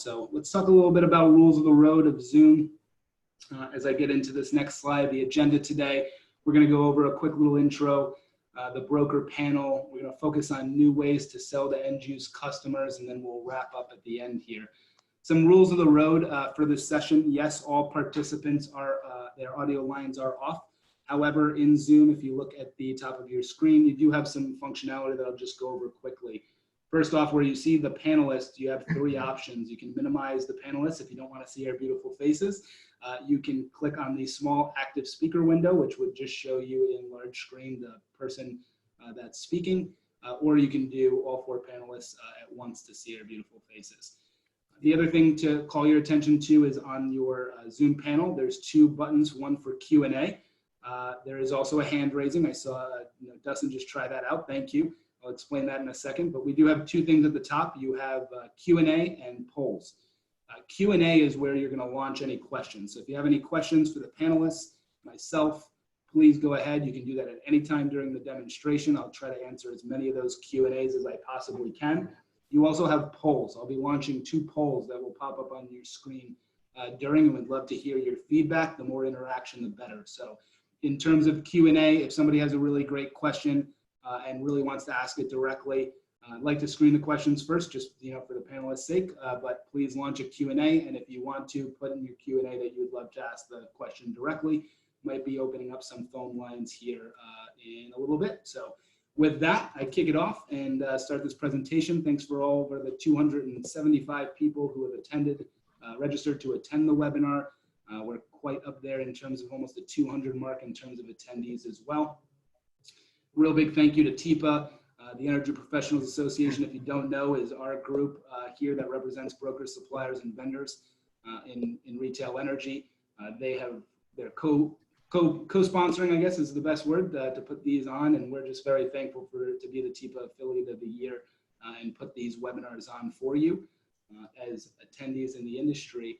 So let's talk a little bit about rules of the road of Zoom. As I get into this next slide, the agenda today, we're going to go over a quick little intro, the broker panel. We're going to focus on new ways to sell to end-use customers, and then we'll wrap up at the end here. Some rules of the road for this session. Yes, all participants are, their audio lines are off. However, in Zoom, if you look at the top of your screen, you do have some functionality that I'll just go over quickly. First off, where you see the panelists, you have three options. You can minimize the panelists if you don't want to see our beautiful faces. You can click on the small active speaker window, which would just show you in large screen the person that's speaking, or you can do all four panelists at once to see our beautiful faces. The other thing to call your attention to is on your Zoom panel, there's two buttons, one for Q&A. There is also a hand raising. I saw Dustin just try that out. Thank you. I'll explain that in a second, but we do have two things at the top. You have Q&A and polls. Q&A is where you're going to launch any questions. So if you have any questions for the panelists, myself, please go ahead. You can do that at any time during the demonstration. I'll try to answer as many of those Q&As as I possibly can. You also have polls. I'll be launching two polls that will pop up on your screen during, and we'd love to hear your feedback. The more interaction, the better. So in terms of Q&A, if somebody has a really great question, and really wants to ask it directly, I'd like to screen the questions first, just for the panelists' sake, but please launch a Q&A, and if you want to put in your Q&A that you would love to ask the question directly, might be opening up some phone lines here in a little bit. So with that, I kick it off and start this presentation. Thanks for all over the 275 people who have attended, registered to attend the webinar. We're quite up there in terms of almost the 200 mark in terms of attendees as well. Real big thank you to TEPA, the Energy Professionals Association, if you don't know, is our group here that represents brokers, suppliers, and vendors in retail energy. They're co-sponsoring, I guess is the best word, to put these on, and we're just very thankful to be the TEPA Affiliate of the Year and put these webinars on for you as attendees in the industry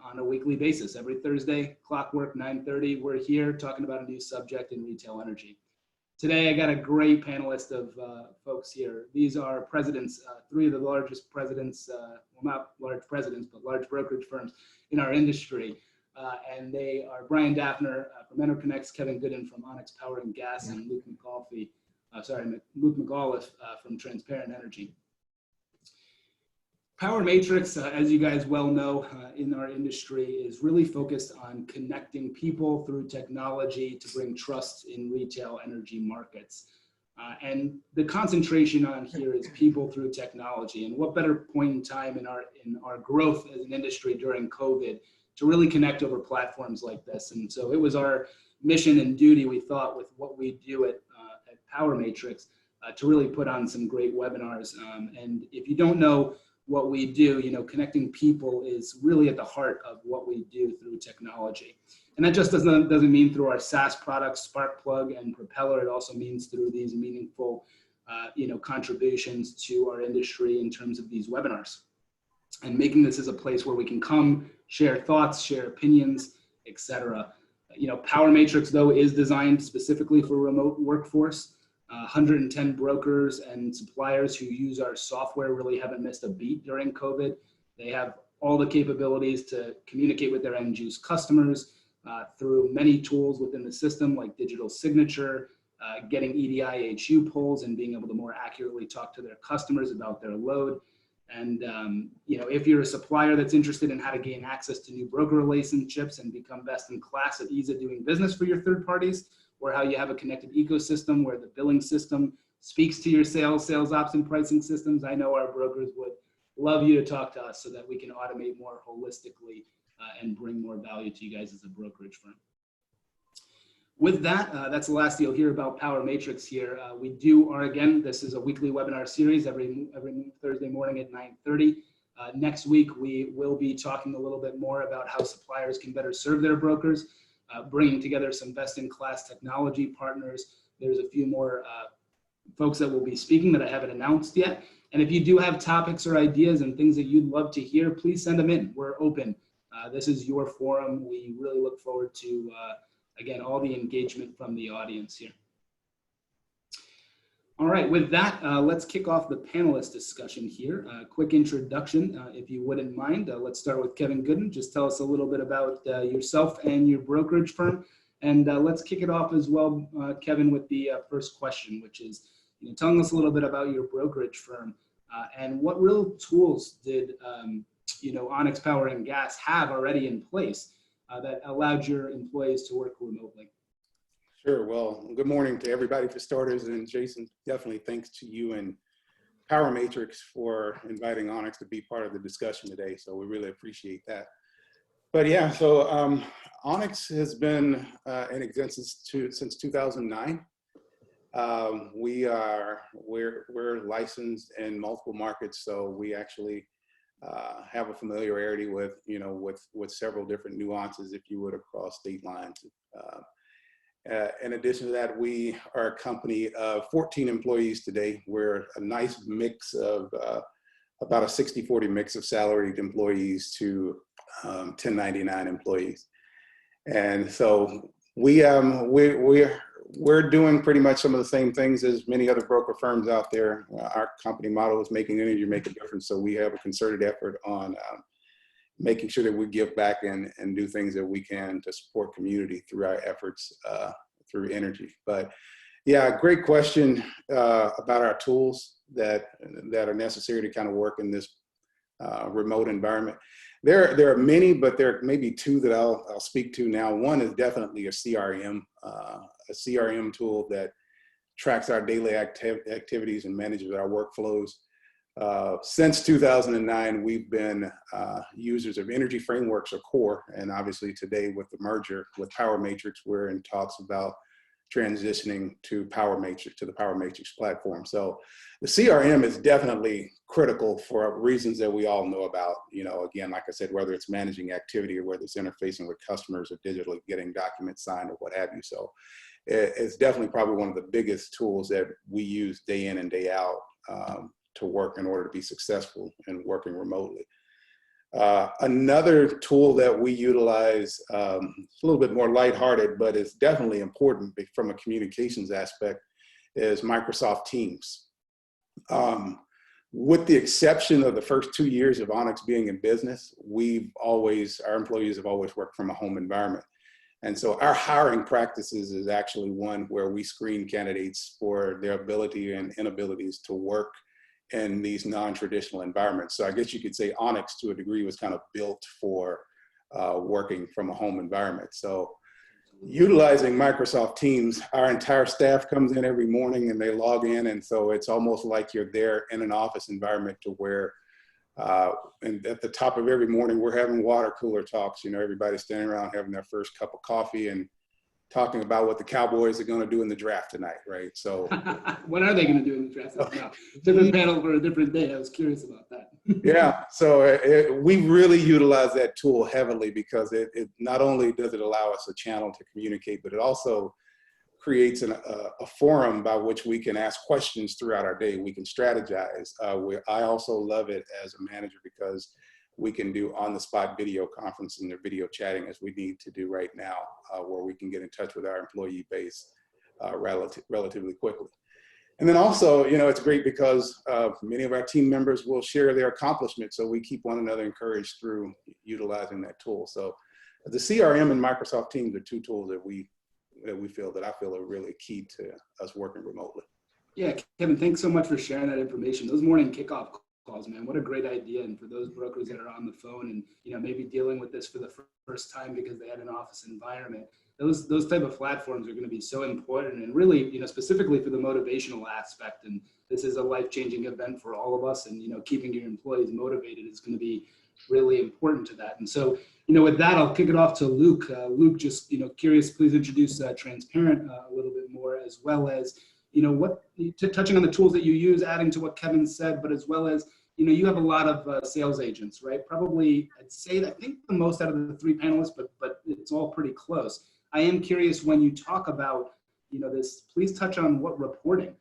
on a weekly basis. Every Thursday, clockwork, 9:30, we're here talking about a new subject in retail energy. Today, I got a great panelist of folks here. These are presidents, three of the largest presidents, well, not large presidents, but large brokerage firms in our industry. And they are Brian Daffner from EnerConnect, Kevin Gooden from Onyx Power and Gas, and Luke McAuliffe from Transparent Energy. Power Matrix, as you guys well know, in our industry is really focused on connecting people through technology to bring trust in retail energy markets. And the concentration on here is people through technology. And what better point in time in our growth as an industry during COVID to really connect over platforms like this. And so it was our mission and duty, we thought, with what we do at Power Matrix to really put on some great webinars. And if you don't know what we do, connecting people is really at the heart of what we do through technology. And that just doesn't mean through our SaaS products, Sparkplug and Propeller. It also means through these meaningful, contributions to our industry in terms of these webinars and making this as a place where we can come, share thoughts, share opinions, etc. Power Matrix, though, is designed specifically for remote workforce. 110 brokers and suppliers who use our software really haven't missed a beat during COVID. They have all the capabilities to communicate with their end use customers through many tools within the system, like digital signature, getting EDI-HU polls and being able to more accurately talk to their customers about their load. And if you're a supplier that's interested in how to gain access to new broker relationships and become best in class at ease of doing business for your third parties, or how you have a connected ecosystem where the billing system speaks to your sales ops and pricing systems, I know our brokers would love you to talk to us so that we can automate more holistically and bring more value to you guys as a brokerage firm. With that, that's the last you'll hear about Power Matrix here. Again, this is a weekly webinar series every Thursday morning at 9:30. Next week, we will be talking a little bit more about how suppliers can better serve their brokers, bringing together some best-in-class technology partners. There's a few more folks that will be speaking that I haven't announced yet. And if you do have topics or ideas and things that you'd love to hear, please send them in. We're open. This is your forum. We really look forward to, again, all the engagement from the audience here. All right, with that, let's kick off the panelist discussion here. Quick introduction, if you wouldn't mind. Let's start with Kevin Gooden. Just tell us a little bit about yourself and your brokerage firm. And let's kick it off as well, Kevin, with the first question, which is telling us a little bit about your brokerage firm and what real tools did Onyx Power and Gas have already in place that allowed your employees to work remotely. Sure. Well, good morning to everybody for starters. And Jason, definitely thanks to you and Power Matrix for inviting Onyx to be part of the discussion today. So we really appreciate that. But yeah, so Onyx has been in existence since 2009. We're licensed in multiple markets, so we actually have a familiarity with several different nuances, if you would, across state lines. In addition to that, we are a company of 14 employees today. We're a nice mix of about a 60-40 mix of salaried employees to 1099 employees. And so we're doing pretty much some of the same things as many other broker firms out there. Our company motto is making energy make a difference. So we have a concerted effort on making sure that we give back and do things that we can to support community through our efforts through energy. But yeah, great question about our tools that are necessary to kind of work in this remote environment. There are many, but there are maybe two that I'll speak to now. One is definitely a CRM tool that tracks our daily activities and manages our workflows. Since 2009, we've been users of Energy Frameworks, or CORE, and obviously today with the merger with Power Matrix, we're in talks about transitioning to the Power Matrix platform. So the CRM is definitely critical for reasons that we all know about. Again, like I said, whether it's managing activity or whether it's interfacing with customers or digitally getting documents signed or what have you. So it's definitely probably one of the biggest tools that we use day in and day out to work in order to be successful in working remotely. Another tool that we utilize, a little bit more lighthearted, but it's definitely important from a communications aspect, is Microsoft Teams. With the exception of the first 2 years of Onyx being in business, our employees have always worked from a home environment. And so our hiring practices is actually one where we screen candidates for their ability and inabilities to work in these non-traditional environments. So I guess you could say Onyx, to a degree, was kind of built for working from a home environment. So utilizing Microsoft Teams, our entire staff comes in every morning and they log in. And so it's almost like you're there in an office environment to where, and at the top of every morning, we're having water cooler talks. Everybody's standing around having their first cup of coffee and talking about what the Cowboys are going to do in the draft tonight, right? So what are they going to do in the draft? No, different panel for a different day. I was curious about that. Yeah, so we really utilize that tool heavily because it not only does it allow us a channel to communicate, but it also creates a forum by which we can ask questions throughout our day. We can strategize. I also love it as a manager because we can do on-the-spot video conferencing or video chatting as we need to do right now, where we can get in touch with our employee base relatively quickly. And then also, it's great because many of our team members will share their accomplishments, so we keep one another encouraged through utilizing that tool. So the CRM and Microsoft Teams are two tools that I feel are really key to us working remotely. Yeah, Kevin, thanks so much for sharing that information. Those morning kickoff calls, man, what a great idea. And for those brokers that are on the phone and maybe dealing with this for the first time because they had an office environment, those type of platforms are going to be so important, and really specifically for the motivational aspect. And this is a life-changing event for all of us, and keeping your employees motivated is going to be really important to that. And so with that, I'll kick it off to Luke. Luke, just curious, please introduce Transparent a little bit more, as well as touching on the tools that you use, adding to what Kevin said, but as well as, you have a lot of sales agents, right? Probably, I'd say, I think the most out of the three panelists, but it's all pretty close. I am curious, when you talk about, this, please touch on what reporting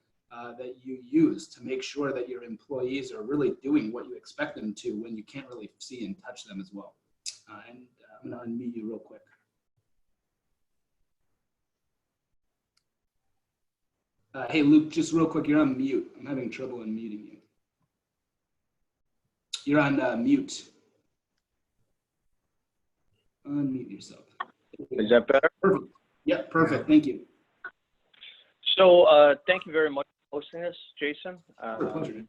that you use to make sure that your employees are really doing what you expect them to when you can't really see and touch them as well. And I'm going to unmute you real quick. Hey, Luke, just real quick, you're on mute. I'm having trouble unmuting you. You're on mute. Unmute yourself. Is that better? Perfect. Yep, perfect. Thank you. So thank you very much for hosting this, Jason. My pleasure.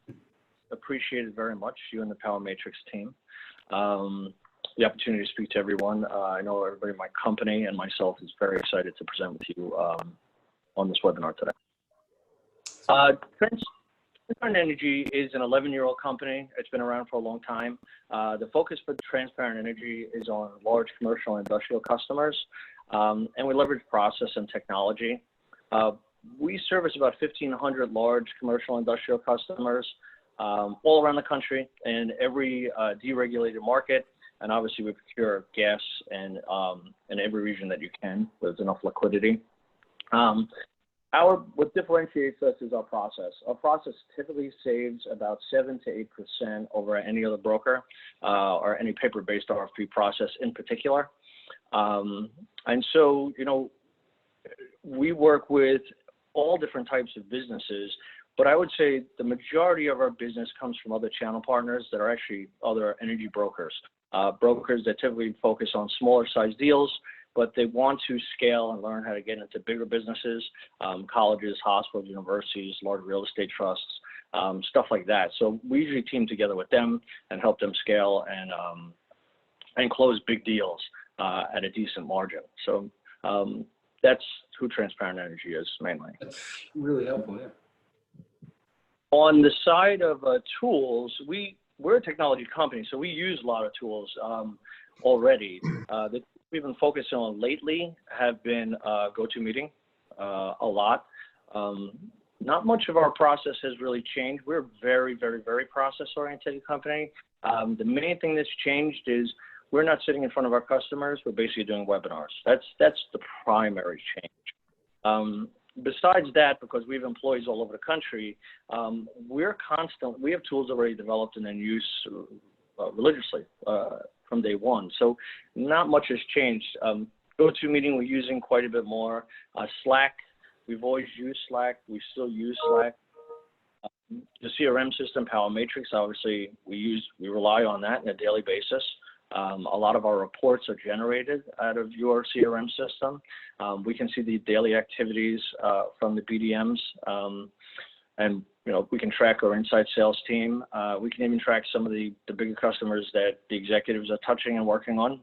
Appreciate it very much, you and the Power Matrix team. The opportunity to speak to everyone. I know everybody in my company and myself is very excited to present with you on this webinar today. Transparent Energy is an 11-year-old company. It's been around for a long time. The focus for Transparent Energy is on large commercial and industrial customers, and we leverage process and technology. We service about 1,500 large commercial industrial customers all around the country in every deregulated market, and obviously we procure gas in every region that you can with enough liquidity. What differentiates us is our process. Our process typically saves about 7 to 8% over any other broker or any paper-based RFP process in particular. And so, you know, we work with all different types of businesses, but I would say the majority of our business comes from other channel partners that are actually other energy brokers. Brokers that typically focus on smaller size deals, but they want to scale and learn how to get into bigger businesses, colleges, hospitals, universities, large real estate trusts, stuff like that. So we usually team together with them and help them scale and close big deals at a decent margin. So that's who Transparent Energy is mainly. That's really helpful, yeah. On the side of tools, we're a technology company, so we use a lot of tools already. The we've been focusing on lately have been GoToMeeting a lot. Not much of our process has really changed. We're a very, very, very process-oriented company. The main thing that's changed is we're not sitting in front of our customers. We're basically doing webinars. That's the primary change. Besides that, because we have employees all over the country, we have tools already developed and in use religiously from day one. So not much has changed. GoToMeeting we're using quite a bit more. Slack, we've always used Slack. We still use Slack. The CRM system, Power Matrix, obviously we rely on that on a daily basis. A lot of our reports are generated out of your CRM system. We can see the daily activities from the BDMs, and you know, we can track our inside sales team. We can even track some of the bigger customers that the executives are touching and working on.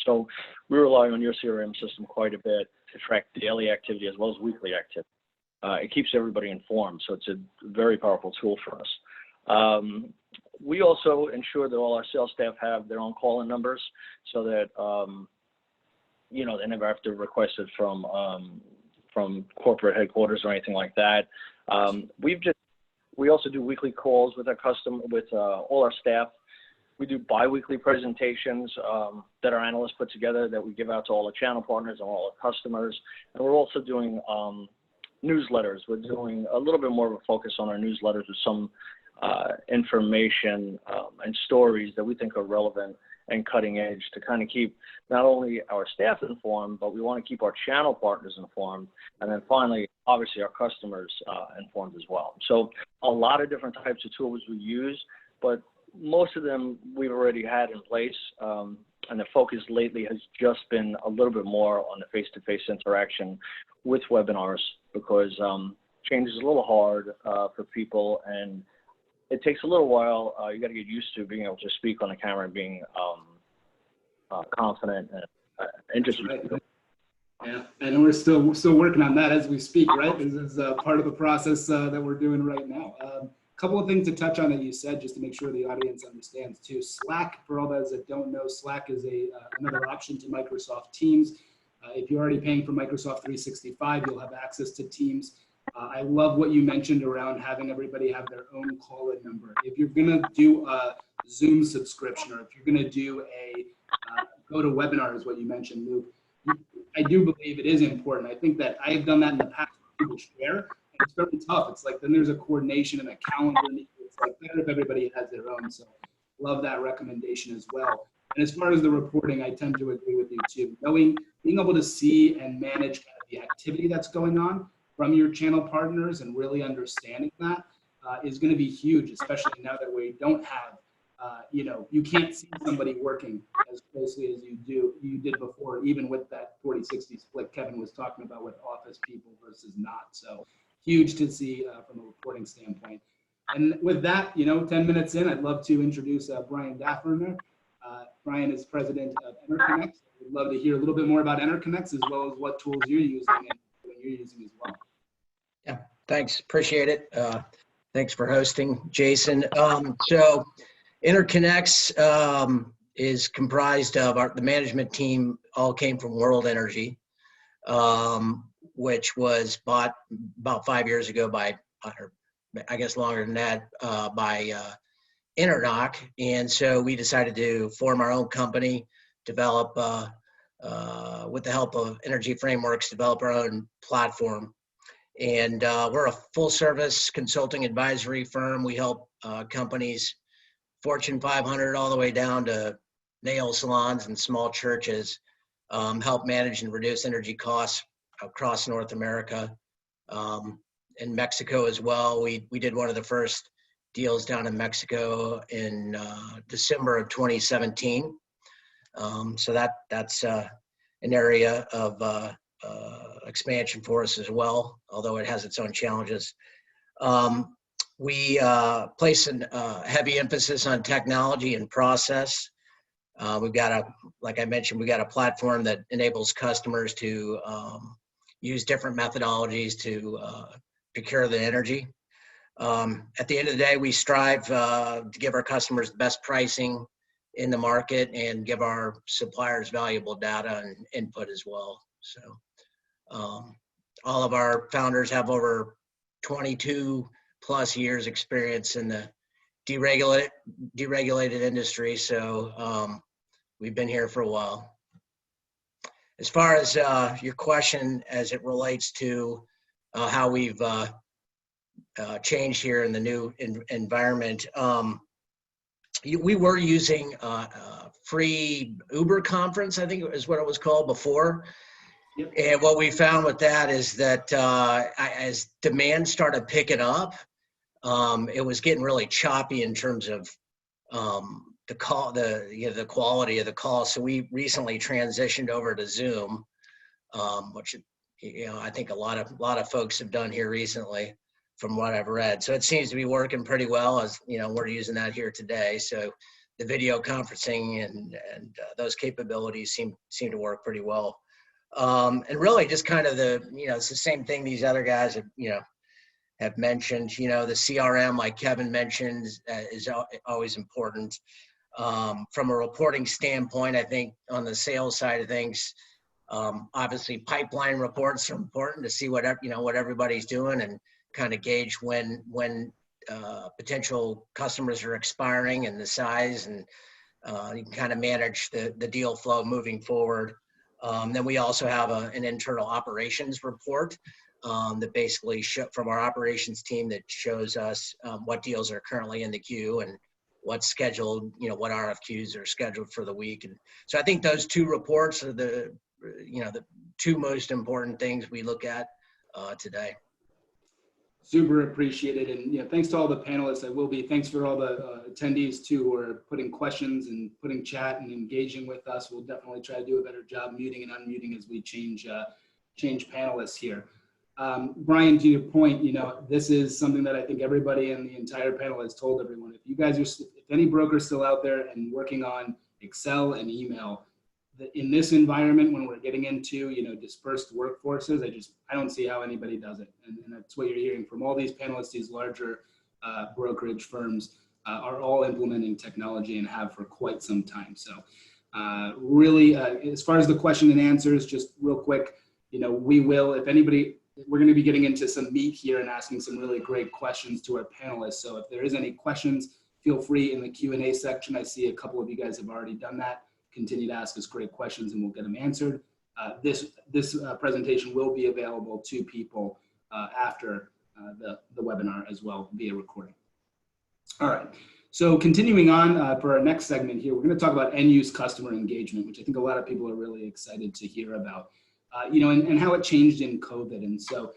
So we rely on your CRM system quite a bit to track daily activity as well as weekly activity. It keeps everybody informed, so it's a very powerful tool for us. We also ensure that all our sales staff have their own call-in numbers so that, you know, they never have to request it from corporate headquarters or anything like that. We also do weekly calls with all our staff. We do bi-weekly presentations that our analysts put together that we give out to all the channel partners and all our customers. And we're also doing newsletters. We're doing a little bit more of a focus on our newsletters with some information and stories that we think are relevant and cutting edge to kind of keep not only our staff informed, but we want to keep our channel partners informed. And then finally, obviously our customers informed as well. So a lot of different types of tools we use, but most of them we've already had in place. And the focus lately has just been a little bit more on the face-to-face interaction with webinars because change is a little hard for people, and it takes a little while. You got to get used to being able to speak on the camera and being confident and interested. Right. Yeah, and we're still working on that as we speak, right? This is part of the process that we're doing right now. A couple of things to touch on that you said, just to make sure the audience understands too. Slack, for all those that don't know, Slack is another option to Microsoft Teams. If you're already paying for Microsoft 365, you'll have access to Teams. I love what you mentioned around having everybody have their own call-in number. If you're going to do a Zoom subscription, or if you're going to do a GoToWebinar, is what you mentioned, Luke, I do believe it is important. I think that I've done that in the past where people share, and it's very tough. It's like then there's a coordination and a calendar. It's like better if everybody has their own. So love that recommendation as well. And as far as the reporting, I tend to agree with you too. Being able to see and manage kind of the activity that's going on from your channel partners and really understanding that is going to be huge, especially now that we don't have, you can't see somebody working as closely as you did before, even with that 40-60 split Kevin was talking about with office people versus not. So huge to see from a reporting standpoint. And with that, 10 minutes in, I'd love to introduce Brian Daffner. Brian is president of EnerConnect. We'd love to hear a little bit more about EnerConnect as well as what tools you're using and what you're using as well. Yeah, thanks. Appreciate it. Thanks for hosting, Jason. So EnerConnect is comprised of the management team all came from World Energy, which was bought about 5 years ago by, or I guess longer than that, by Internoc. And so we decided to form our own company, develop, with the help of Energy Frameworks, develop our own platform. And we're a full service consulting advisory firm. We help companies, Fortune 500 all the way down to nail salons and small churches, help manage and reduce energy costs across North America. In Mexico as well. We did one of the first deals down in Mexico in December of 2017. So that's an area of expansion for us as well, although it has its own challenges. We place a heavy emphasis on technology and process. We've got like I mentioned, we got a platform that enables customers to use different methodologies to procure the energy. At the end of the day, we strive to give our customers the best pricing in the market and give our suppliers valuable data and input as well. So all of our founders have over 22 plus years experience in the deregulated industry. So we've been here for a while. As far as your question as it relates to how we've changed here in the new environment, we were using free Uber conference, I think is what it was called before. Yep. And what we found with that is that as demand started picking up, it was getting really choppy in terms of the quality of the call. So we recently transitioned over to Zoom, which I think a lot of folks have done here recently, from what I've read. So it seems to be working pretty well, as we're using that here today. So the video conferencing and those capabilities seem to work pretty well. And really just kind of it's the same thing these other guys have mentioned. The CRM, like Kevin mentioned, is always important. From a reporting standpoint, I think on the sales side of things, obviously pipeline reports are important to see what everybody's doing and kind of gauge when potential customers are expiring and the size, and you can kind of manage the deal flow moving forward. Then we also have an internal operations report that basically from our operations team that shows us what deals are currently in the queue and what's scheduled, what RFQs are scheduled for the week. And so I think those two reports are the two most important things we look at today. Super appreciated. And thanks to all the panelists. Thanks for all the attendees too, who are putting questions and putting chat and engaging with us. We'll definitely try to do a better job muting and unmuting as we change panelists here. Brian, to your point, this is something that I think everybody in the entire panel has told everyone. If any broker's still out there and working on Excel and email, in this environment, when we're getting into, dispersed workforces, I don't see how anybody does it. And that's what you're hearing from all these panelists. These larger brokerage firms are all implementing technology and have for quite some time. So really, as far as the question and answers, just real quick, we're going to be getting into some meat here and asking some really great questions to our panelists. So if there is any questions, feel free in the Q&A section. I see a couple of you guys have already done that. Continue to ask us great questions and we'll get them answered. This presentation will be available to people after the webinar as well via recording. All right, so continuing on for our next segment here, we're going to talk about end-use customer engagement, which I think a lot of people are really excited to hear about, and how it changed in COVID. And so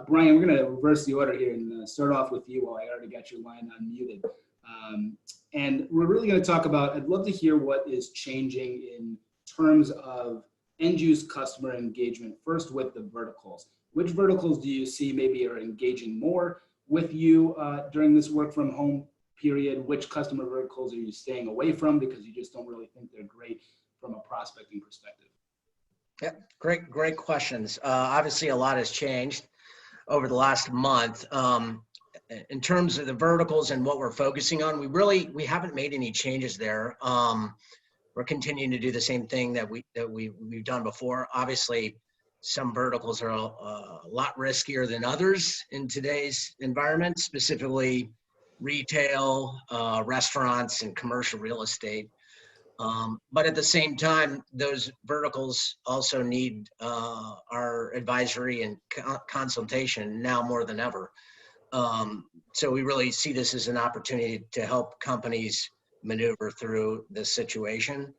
Brian, we're going to reverse the order here and start off with you while I already got your line unmuted. And we're really going to talk about, I'd love to hear what is changing in terms of end-use customer engagement, first with the verticals. Which verticals do you see maybe are engaging more with you during this work from home period? Which customer verticals are you staying away from because you just don't really think they're great from a prospecting perspective? Yeah, great questions. Obviously, a lot has changed over the last month. In terms of the verticals and what we're focusing on, we haven't made any changes there. We're continuing to do the same thing that we've done before. Obviously, some verticals are a lot riskier than others in today's environment, specifically retail, restaurants, and commercial real estate. But at the same time, those verticals also need our advisory and consultation now more than ever. So we really see this as an opportunity to help companies maneuver through this situation.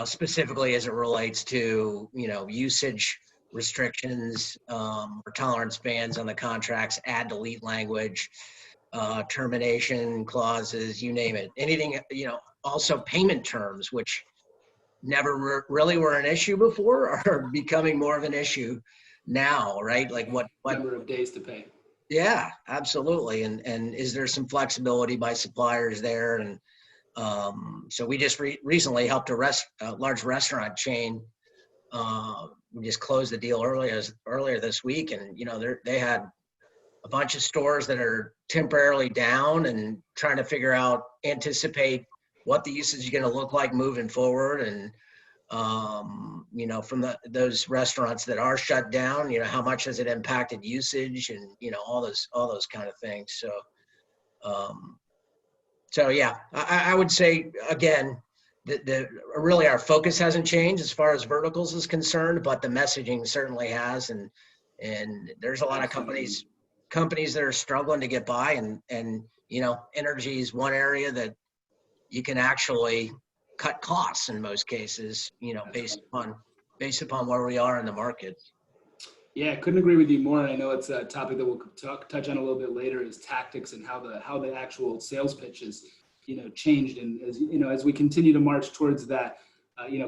Specifically as it relates to, usage restrictions, or tolerance bans on the contracts, add delete language, termination clauses, you name it. Anything, also payment terms, which never really were an issue before, are becoming more of an issue now, right? Like what Number of days to pay. Yeah, absolutely. And is there some flexibility by suppliers there? And so we just recently helped a large restaurant chain. We just closed the deal earlier this week, and they had a bunch of stores that are temporarily down and trying to anticipate what the usage is going to look like moving forward. And from those restaurants that are shut down, how much has it impacted usage, and all those kind of things. So yeah, I would say again that really our focus hasn't changed as far as verticals is concerned, but the messaging certainly has, and there's a lot of companies that are struggling to get by, and energy is one area that you can actually cut costs in most cases, based upon where we are in the market. Yeah, couldn't agree with you more. I know it's a topic that we'll touch on a little bit later, is tactics and how the actual sales pitch is, changed. And as we continue to march towards that,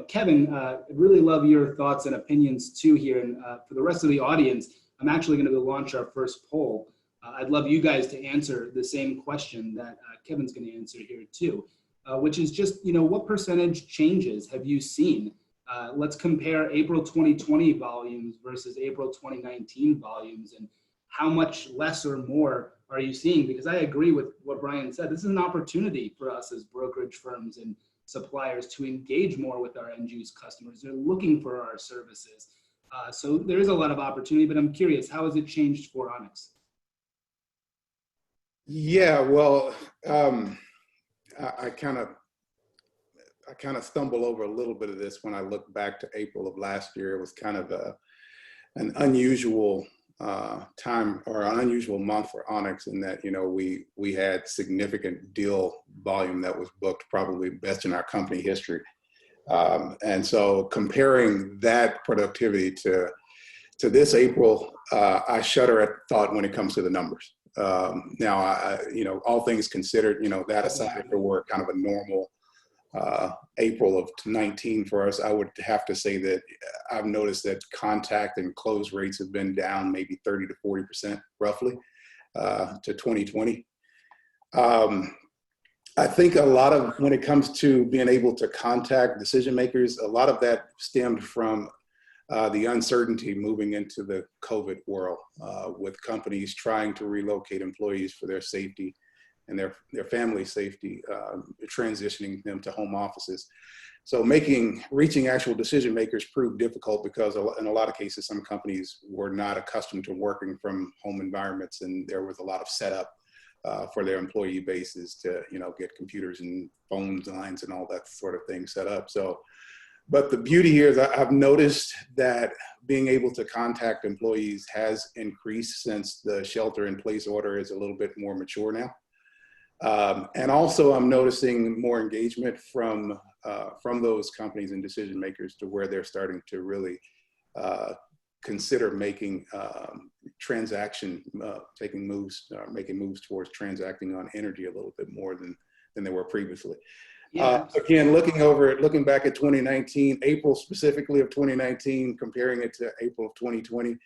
Kevin, I'd really love your thoughts and opinions too here. And for the rest of the audience, I'm actually going to launch our first poll. I'd love you guys to answer the same question that Kevin's going to answer here too, which is just, what percentage changes have you seen? Let's compare April 2020 volumes versus April 2019 volumes, and how much less or more are you seeing? Because I agree with what Brian said. This is an opportunity for us as brokerage firms and suppliers to engage more with our end use customers. They're looking for our services. So there is a lot of opportunity, but I'm curious, how has it changed for Onyx? Yeah, well, I kind of stumble over a little bit of this when I look back to April of last year. It was kind of an unusual time, or an unusual month for Onyx, in that we had significant deal volume that was booked, probably best in our company history. And so comparing that productivity to this April, I shudder at thought when it comes to the numbers. Now, all things considered, that aside, if it were kind of a normal April of 19 for us, I would have to say that I've noticed that contact and close rates have been down maybe 30 to 40% roughly to 2020. I think a lot of, when it comes to being able to contact decision makers, a lot of that stemmed from the uncertainty moving into the COVID world, with companies trying to relocate employees for their safety and their family safety, transitioning them to home offices. So reaching actual decision makers proved difficult, because in a lot of cases, some companies were not accustomed to working from home environments, and there was a lot of setup for their employee bases to, get computers and phones lines and all that sort of thing set up. So, but the beauty here is I've noticed that being able to contact employees has increased since the shelter-in-place order is a little bit more mature now. And also I'm noticing more engagement from those companies and decision makers, to where they're starting to really consider making making moves towards transacting on energy a little bit more than they were previously. Yeah. Again, looking back at 2019, April specifically of 2019, comparing it to April of 2020,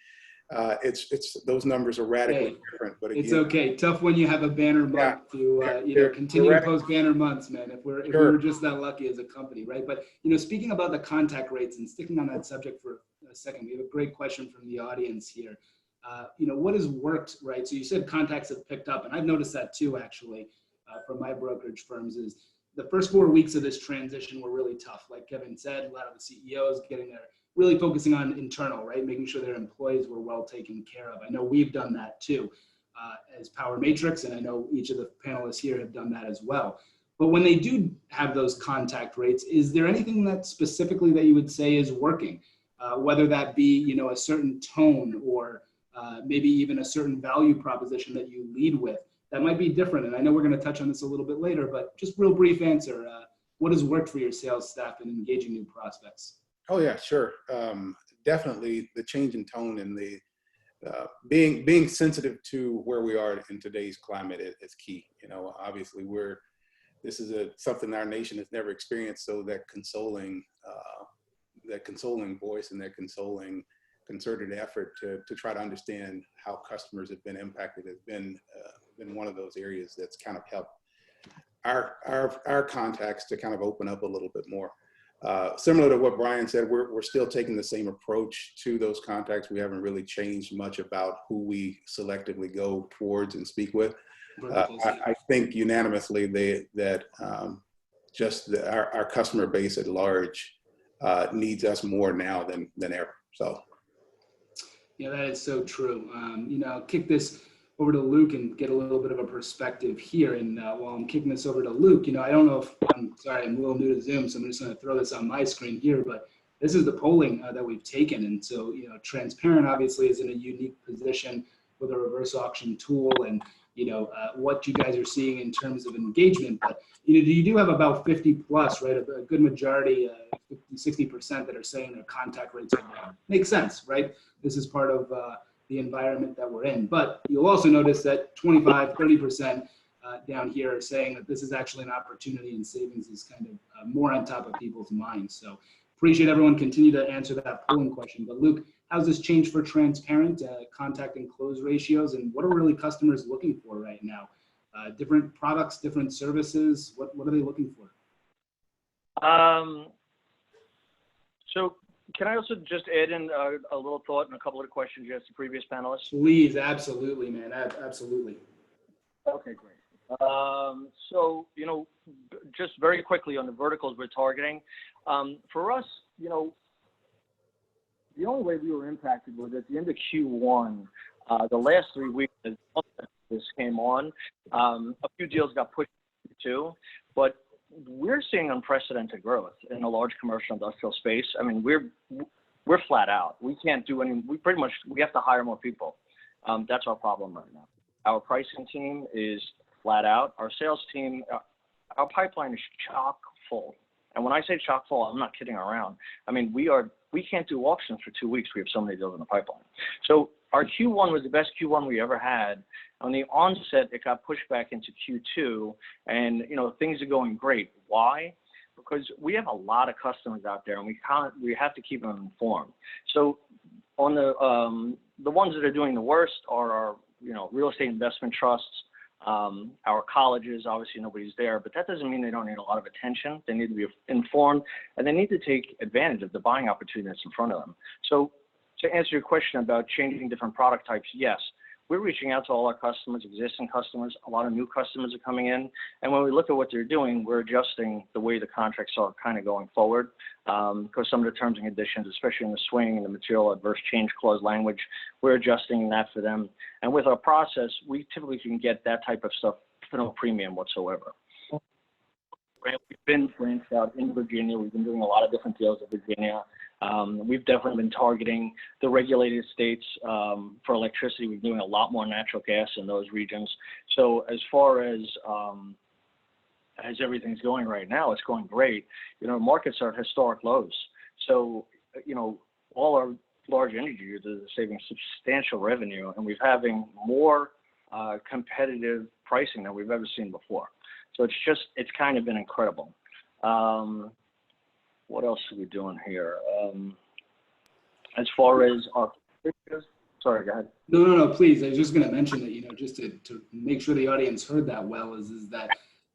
it's those numbers are radically different. But again, It's okay. Tough when you have a banner month to continue to post banner months, man. If we were just that lucky as a company, right? But speaking about the contact rates and sticking on that subject for a second, we have a great question from the audience here. What has worked, right? So you said contacts have picked up, and I've noticed that too, actually, from my brokerage firms. Is the first 4 weeks of this transition were really tough. Like Kevin said, a lot of the CEOs getting there, really focusing on internal, right? Making sure their employees were well taken care of. I know we've done that too as Power Matrix, and I know each of the panelists here have done that as well. But when they do have those contact rates, is there anything that specifically that you would say is working? Whether that be, a certain tone or maybe even a certain value proposition that you lead with, that might be different. And I know we're going to touch on this a little bit later, but just real brief answer. What has worked for your sales staff in engaging new prospects? Oh yeah, sure. Definitely the change in tone and the being sensitive to where we are in today's climate is key. Obviously this is something our nation has never experienced. So that consoling voice and that consoling concerted effort to try to understand how customers have been impacted has been one of those areas that's kind of helped our contacts to kind of open up a little bit more. Similar to what Brian said, we're still taking the same approach to those contacts. We haven't really changed much about who we selectively go towards and speak with. I think unanimously that our customer base at large needs us more now than ever. So. Yeah, that is so true. I'll kick this over to Luke and get a little bit of a perspective here. And while I'm kicking this over to Luke, I don't know if I'm a little new to Zoom, so I'm just going to throw this on my screen here. But this is the polling that we've taken. And so, Transparent obviously is in a unique position with a reverse auction tool and, what you guys are seeing in terms of engagement. But, you do have about 50 plus, right? A good majority, 60% that are saying their contact rates are down. Makes sense, right? This is part of the environment that we're in. But you'll also notice that 25, 30% down here are saying that this is actually an opportunity and savings is kind of more on top of people's minds. So appreciate everyone continue to answer that polling question. But Luke, how's this changed for Transparent contact and close ratios? And what are really customers looking for right now? Different products, different services, what are they looking for? So can I also just add in a little thought and a couple of questions you asked the previous panelists? Please, absolutely, man, absolutely. Okay, great. So, just very quickly on the verticals we're targeting. For us, the only way we were impacted was at the end of Q1, the last 3 weeks as this came on, a few deals got pushed to, but we're seeing unprecedented growth in the large commercial industrial space. I mean, we're flat out. We can't do we have to hire more people. That's our problem right now. Our pricing team is flat out. Our sales team, our pipeline is chock full. And when I say chock full, I'm not kidding around. I mean, we can't do auctions for 2 weeks. We have so many deals in the pipeline. So our Q1 was the best Q1 we ever had. On the onset, it got pushed back into Q2, and things are going great. Why? Because we have a lot of customers out there, and we have to keep them informed. So on the ones that are doing the worst are our real estate investment trusts, our colleges. Obviously nobody's there, but that doesn't mean they don't need a lot of attention. They need to be informed, and they need to take advantage of the buying opportunity that's in front of them. So to answer your question about changing different product types, yes, we're reaching out to all our customers, existing customers. A lot of new customers are coming in. And when we look at what they're doing, we're adjusting the way the contracts are kind of going forward. Because some of the terms and conditions, especially in the swing and the material adverse change clause language, we're adjusting that for them. And with our process, we typically can get that type of stuff for no premium whatsoever. We've been branched out in Virginia. We've been doing a lot of different deals in Virginia. We've definitely been targeting the regulated states for electricity. We're doing a lot more natural gas in those regions. So as far as everything's going right now, it's going great. Markets are at historic lows. So, all our large energy users are saving substantial revenue, and we're having more competitive pricing than we've ever seen before. So it's kind of been incredible. What else are we doing here? As far as our, sorry, go ahead. No, please. I was just going to mention that, just to make sure the audience heard that well, is that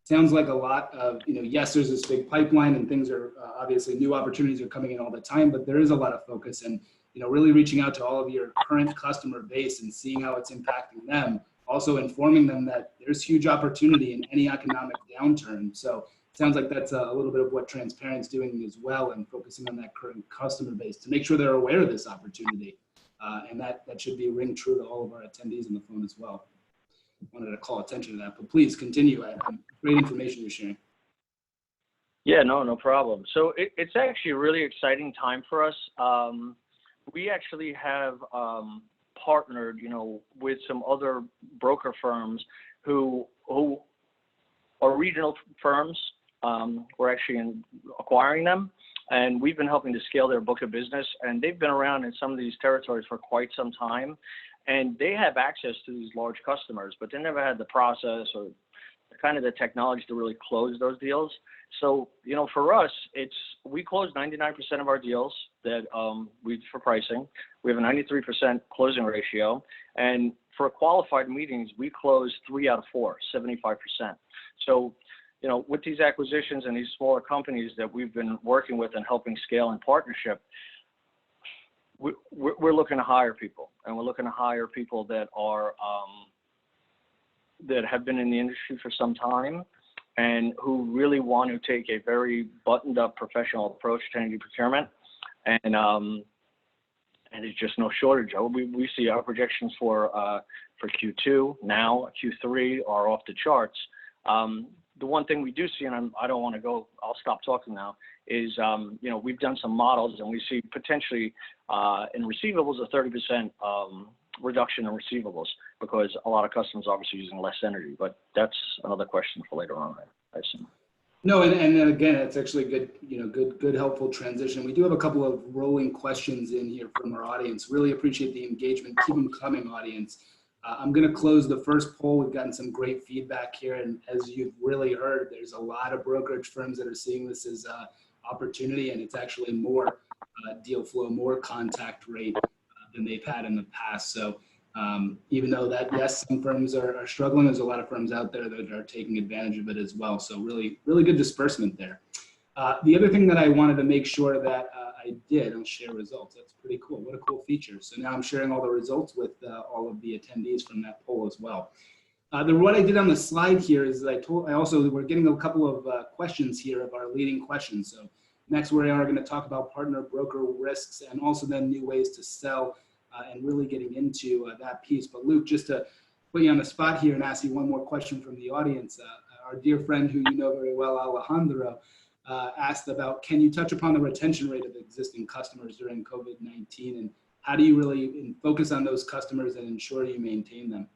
sounds like a lot of, yes, there's this big pipeline and things are obviously new opportunities are coming in all the time, but there is a lot of focus and, really reaching out to all of your current customer base and seeing how it's impacting them, also informing them that there's huge opportunity in any economic downturn. So it sounds like that's a little bit of what Transparent's doing as well, and focusing on that current customer base to make sure they're aware of this opportunity. And that should be ring true to all of our attendees on the phone as well. Wanted to call attention to that, but please continue. Great information you're sharing. Yeah, no problem. So it's actually a really exciting time for us. We actually have partnered, with some other broker firms who are regional firms. We're actually acquiring them, and we've been helping to scale their book of business. And they've been around in some of these territories for quite some time. And they have access to these large customers, but they never had the process or kind of the technology to really close those deals. So, for us, we close 99% of our deals that for pricing. We have a 93% closing ratio. And for qualified meetings, we close 3 out of 4, 75%. So, with these acquisitions and these smaller companies that we've been working with and helping scale in partnership, we're looking to hire people, and we're looking to hire people that are that have been in the industry for some time and who really want to take a very buttoned up professional approach to energy procurement. And there's just no shortage. We see our projections for Q2 now, Q3 are off the charts. The one thing we do see, and I don't want to go, I'll stop talking now, is, we've done some models and we see potentially in receivables a 30% reduction in receivables, because a lot of customers are obviously using less energy, but that's another question for later on, I assume. No, and again, it's actually good, helpful transition. We do have a couple of rolling questions in here from our audience. Really appreciate the engagement. Keep them coming, audience. I'm going to close the first poll. We've gotten some great feedback here, and as you've really heard, there's a lot of brokerage firms that are seeing this as an opportunity, and it's actually more deal flow, more contact rate than they've had in the past. So even though that, yes, some firms are struggling, there's a lot of firms out there that are taking advantage of it as well. So really, really good disbursement there. The other thing that I wanted to make sure that I did, I'll share results. That's pretty cool. What a cool feature. So now I'm sharing all the results with all of the attendees from that poll as well. What I did on the slide here is we're getting a couple of questions here of our leading questions. So next we are going to talk about partner broker risks and also then new ways to sell and really getting into that piece. But Luke, just to put you on the spot here and ask you one more question from the audience, our dear friend who you know very well, Alejandro, asked about, can you touch upon the retention rate of existing customers during COVID-19, and how do you really focus on those customers and ensure you maintain them?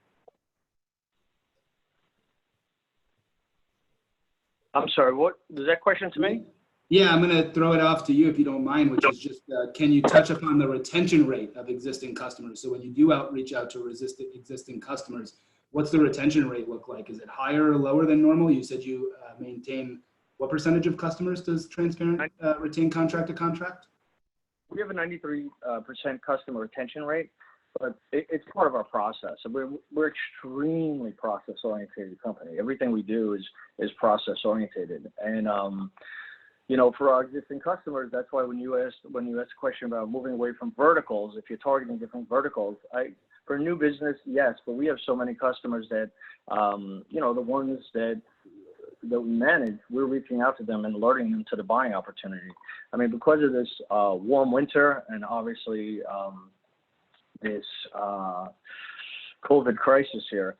I'm sorry, what was that question to me? Yeah, I'm going to throw it off to you if you don't mind, which is just, can you touch upon the retention rate of existing customers? So when you do reach out to existing customers, what's the retention rate look like? Is it higher or lower than normal? You said you maintain, what percentage of customers does Transparent retain contract to contract? We have a 93% customer retention rate, but it's part of our process. We're extremely process-oriented company. Everything we do is process-oriented. And, for our existing customers, that's why when you asked a question about moving away from verticals, if you're targeting different verticals, for new business, yes, but we have so many customers that, the ones that we manage, we're reaching out to them and alerting them to the buying opportunity. I mean, because of this warm winter and obviously this COVID crisis here,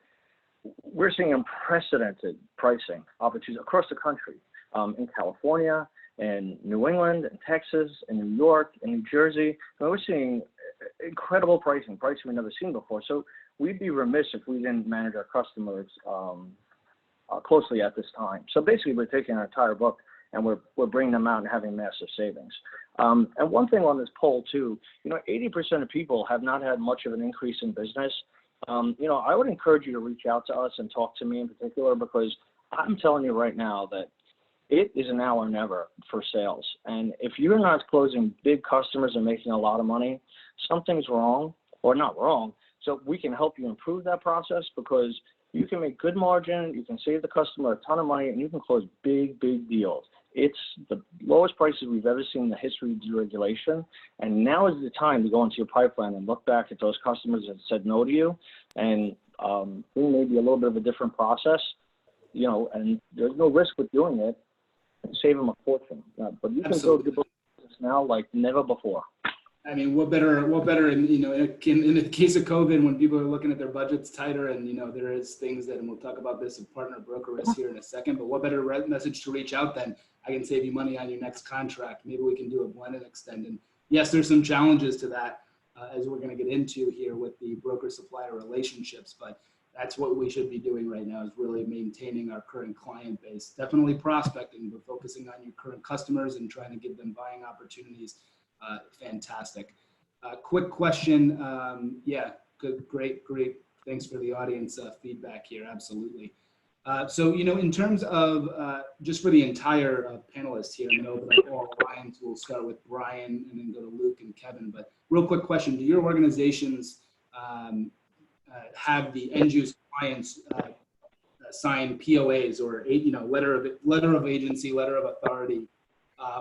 we're seeing unprecedented pricing opportunities across the country, in California, in New England, in Texas, in New York, in New Jersey. And we're seeing incredible pricing we've never seen before. So we'd be remiss if we didn't manage our customers closely at this time. So basically, we're taking our entire book and we're bringing them out and having massive savings. And one thing on this poll too, 80% of people have not had much of an increase in business. I would encourage you to reach out to us and talk to me in particular, because I'm telling you right now that it is now or never for sales. And if you're not closing big customers and making a lot of money, something's wrong, or not wrong. So we can help you improve that process, because you can make good margin, you can save the customer a ton of money, and you can close big, big deals. It's the lowest prices we've ever seen in the history of deregulation. And now is the time to go into your pipeline and look back at those customers that said no to you, and maybe a little bit of a different process, and there's no risk with doing it, and save them a fortune. But you can build your business now like never before. I mean, what better, in the case of COVID, when people are looking at their budgets tighter, and, there is things that, and we'll talk about this with partner broker risk here in a second, but what better message to reach out than, I can save you money on your next contract. Maybe we can do a blend and extend. And yes, there's some challenges to that, as we're going to get into here with the broker supplier relationships, but that's what we should be doing right now, is really maintaining our current client base. Definitely prospecting, but focusing on your current customers and trying to give them buying opportunities. Fantastic. Quick question. Yeah, good, great. Thanks for the audience feedback here. Absolutely. So, in terms of just for the entire panelists here, I'm going to open up all lines. We'll start with Brian and then go to Luke and Kevin. But real quick question: do your organizations have the end use clients sign POAs, or letter of agency, letter of authority,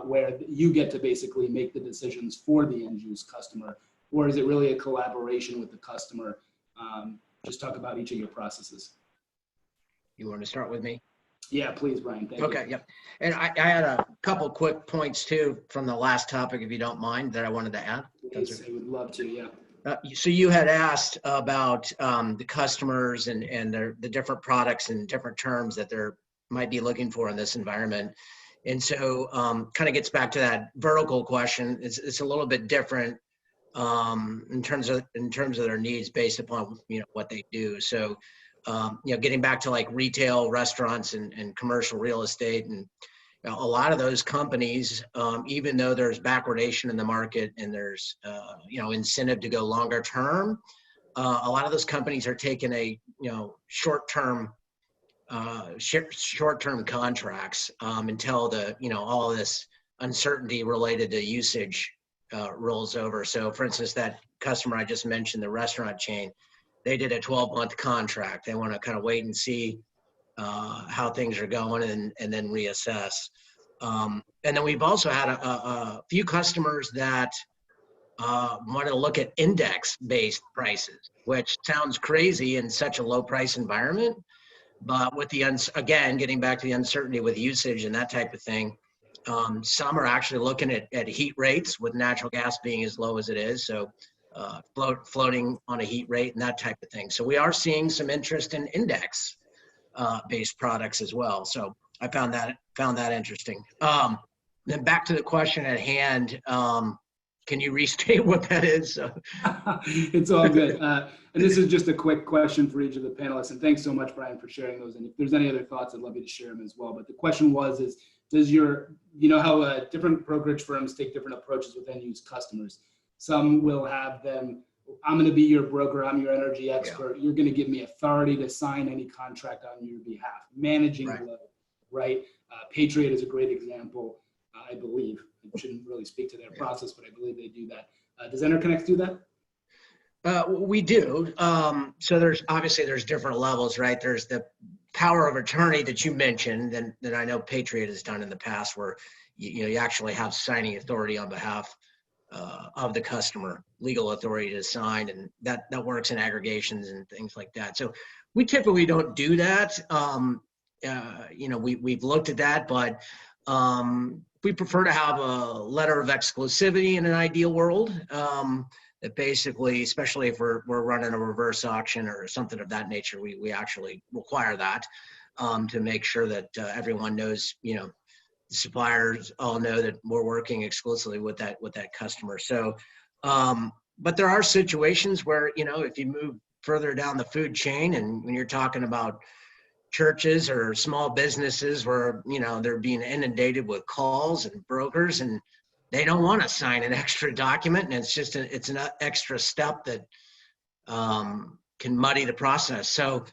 where you get to basically make the decisions for the end use customer, or is it really a collaboration with the customer? Just talk about each of your processes. You want to start with me? Yeah, please, Brian. Thank you. Okay, yep. And I had a couple quick points too from the last topic, if you don't mind, that I wanted to add. Please, I would love to, yeah. So you had asked about the customers and the different products and different terms that they're might be looking for in this environment. And so kind of gets back to that vertical question. It's a little bit different in terms of their needs based upon what they do. So getting back to like retail, restaurants, and commercial real estate, and a lot of those companies, even though there's backwardation in the market and there's incentive to go longer term, a lot of those companies are taking a short-term contracts until all of this uncertainty related to usage rolls over. So for instance, that customer I just mentioned, the restaurant chain, they did a 12-month contract. They want to kind of wait and see how things are going and then reassess. And then we've also had a few customers that want to look at index-based prices, which sounds crazy in such a low price environment. But with again, getting back to the uncertainty with usage and that type of thing, some are actually looking at heat rates, with natural gas being as low as it is. So floating on a heat rate and that type of thing. So we are seeing some interest in index based products as well. So I found that interesting. Then back to the question at hand. Can you restate what that is? It's all good. And this is just a quick question for each of the panelists. And thanks so much, Brian, for sharing those. And if there's any other thoughts, I'd love you to share them as well. But the question was, does how different brokerage firms take different approaches with end use customers? Some will have them, I'm going to be your broker, I'm your energy expert. Yeah. You're going to give me authority to sign any contract on your behalf, managing the load, right? Patriot is a great example, I believe. I shouldn't really speak to their process, but I believe they do that. Does Interconnect do that? We do. So there's different levels, right? There's the power of attorney that you mentioned, and that I know Patriot has done in the past, where you actually have signing authority on behalf of the customer, legal authority to sign, and that works in aggregations and things like that. So we typically don't do that. We've looked at that, but we prefer to have a letter of exclusivity in an ideal world. That basically, especially if we're running a reverse auction or something of that nature, we actually require that to make sure that everyone knows, the suppliers all know that we're working exclusively with that customer. So, but there are situations where, if you move further down the food chain, and when you're talking about churches or small businesses where, they're being inundated with calls and brokers, and they don't want to sign an extra document, and it's an extra step that can muddy the process. So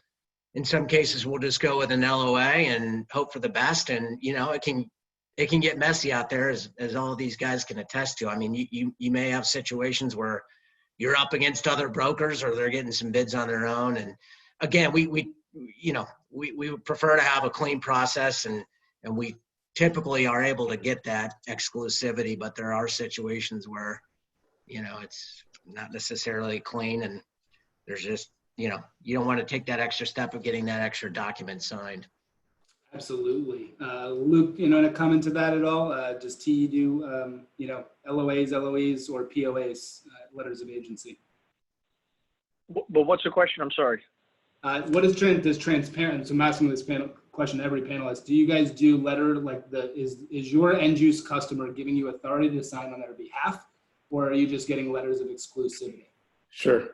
in some cases, we'll just go with an LOA and hope for the best. And it can get messy out there, as all of these guys can attest to. I mean, you may have situations where you're up against other brokers, or they're getting some bids on their own. And again, we would prefer to have a clean process, and we typically are able to get that exclusivity, but there are situations where, it's not necessarily clean, and there's just, you don't want to take that extra step of getting that extra document signed. Absolutely. Luke, any comment to that at all? Does TE do, LOAs, LOEs, or POAs, letters of agency? But what's the question? I'm sorry. What is transparent? So I'm asking this question to every panelist. Do you guys do letter, like is your end use customer giving you authority to sign on their behalf, or are you just getting letters of exclusivity? Sure.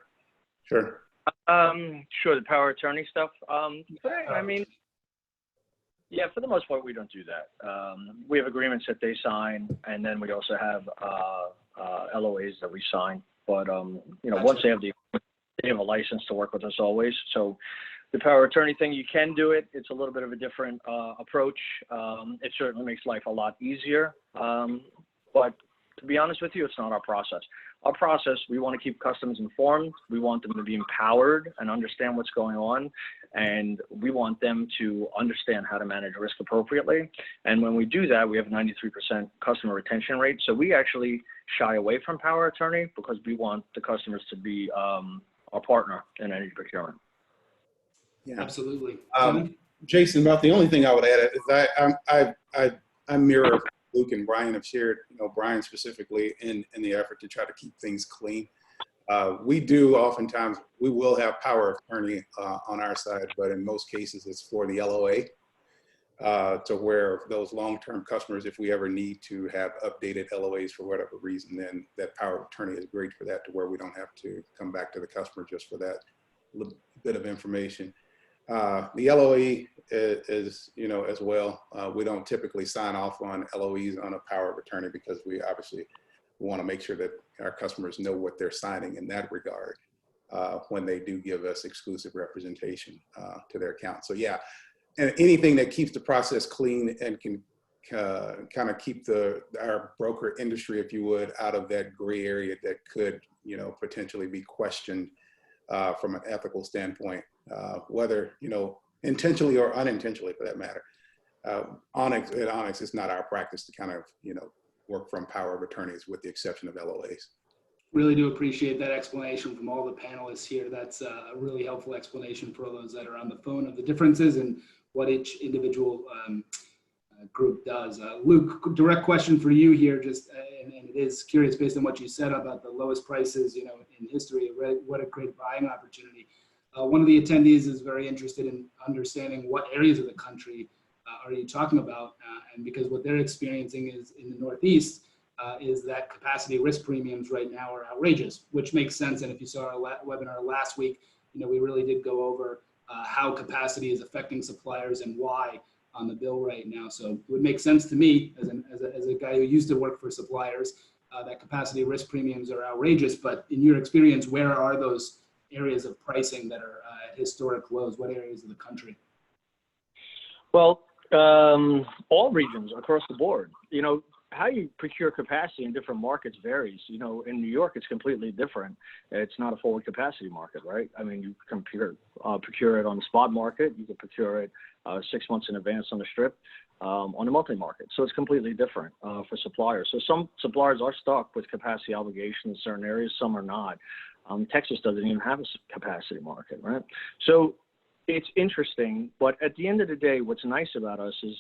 Sure, the power of attorney stuff. I mean, yeah, for the most part, we don't do that. We have agreements that they sign, and then we also have LOAs that we sign. But Gotcha. Once they have a license to work with us always. So the power of attorney thing, you can do it. It's a little bit of a different approach. It certainly makes life a lot easier. But to be honest with you, it's not our process. Our process, we want to keep customers informed. We want them to be empowered and understand what's going on. And we want them to understand how to manage risk appropriately. And when we do that, we have a 93% customer retention rate. So we actually shy away from power of attorney because we want the customers to be our partner in energy procurement. Yeah. Absolutely. Jason, about the only thing I would add is I mirror Luke and Brian have shared, Brian specifically in the effort to try to keep things clean. We do oftentimes, we will have power of attorney on our side, but in most cases it's for the LOA to where those long-term customers, if we ever need to have updated LOAs for whatever reason, then that power of attorney is great for that, to where we don't have to come back to the customer just for that little bit of information. The LOE is, as well, we don't typically sign off on LOEs on a power of attorney because we obviously want to make sure that our customers know what they're signing in that regard when they do give us exclusive representation to their account. So yeah, and anything that keeps the process clean and can kind of keep our broker industry, if you would, out of that gray area that could, potentially be questioned from an ethical standpoint. Whether, intentionally or unintentionally for that matter. Onyx, it's not our practice to kind of, work from power of attorneys with the exception of LOAs. Really do appreciate that explanation from all the panelists here. That's a really helpful explanation for all those that are on the phone of the differences and what each individual group does. Luke, direct question for you here, and it is curious based on what you said about the lowest prices, in history. What a great buying opportunity. One of the attendees is very interested in understanding what areas of the country are you talking about, and because what they're experiencing is in the Northeast, is that capacity risk premiums right now are outrageous, which makes sense. And if you saw our webinar last week, we really did go over how capacity is affecting suppliers and why on the bill right now. So it would make sense to me as a guy who used to work for suppliers that capacity risk premiums are outrageous. But in your experience, where are those areas of pricing that are at historic lows? What areas of the country? Well, all regions across the board. How you procure capacity in different markets varies. In New York, it's completely different. It's not a forward capacity market, right? I mean, you can procure it on the spot market. You can procure it 6 months in advance on the strip, on the monthly market. So it's completely different for suppliers. So some suppliers are stuck with capacity obligations in certain areas. Some are not. Texas doesn't even have a capacity market, right? So it's interesting, but at the end of the day, what's nice about us is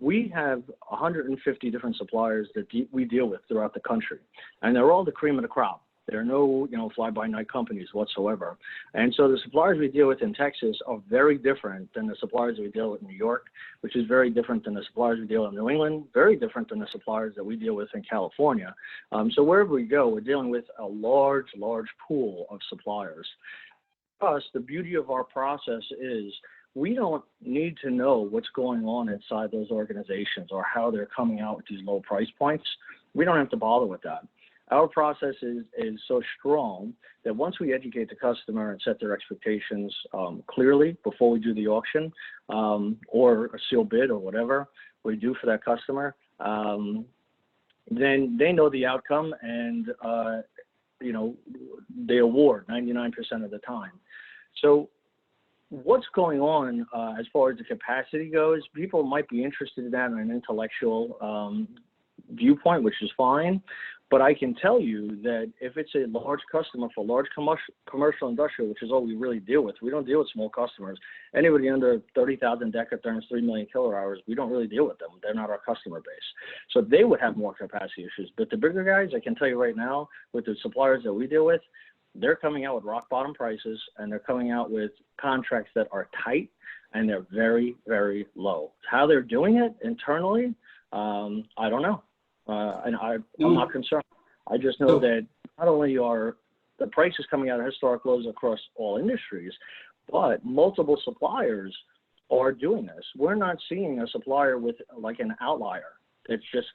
we have 150 different suppliers that we deal with throughout the country, and they're all the cream of the crop. There are no, fly-by-night companies whatsoever. And so the suppliers we deal with in Texas are very different than the suppliers we deal with in New York, which is very different than the suppliers we deal with in New England, very different than the suppliers that we deal with in California. So wherever we go, we're dealing with a large, large pool of suppliers. Plus, the beauty of our process is we don't need to know what's going on inside those organizations or how they're coming out with these low price points. We don't have to bother with that. Our process is so strong that once we educate the customer and set their expectations clearly before we do the auction or a sealed bid or whatever we do for that customer, then they know the outcome, and they award 99% of the time. So what's going on as far as the capacity goes, people might be interested in that on an intellectual viewpoint, which is fine. But I can tell you that if it's a large customer for large commercial industrial, which is all we really deal with, we don't deal with small customers. Anybody under 30,000 decatherms, 3 million kilowatt hours, we don't really deal with them. They're not our customer base. So they would have more capacity issues. But the bigger guys, I can tell you right now, with the suppliers that we deal with, they're coming out with rock bottom prices, and they're coming out with contracts that are tight, and they're very, very low. How they're doing it internally, I don't know. And I'm not concerned. I just know that not only are the prices coming out of historic lows across all industries, but multiple suppliers are doing this. We're not seeing a supplier with like an outlier that's just,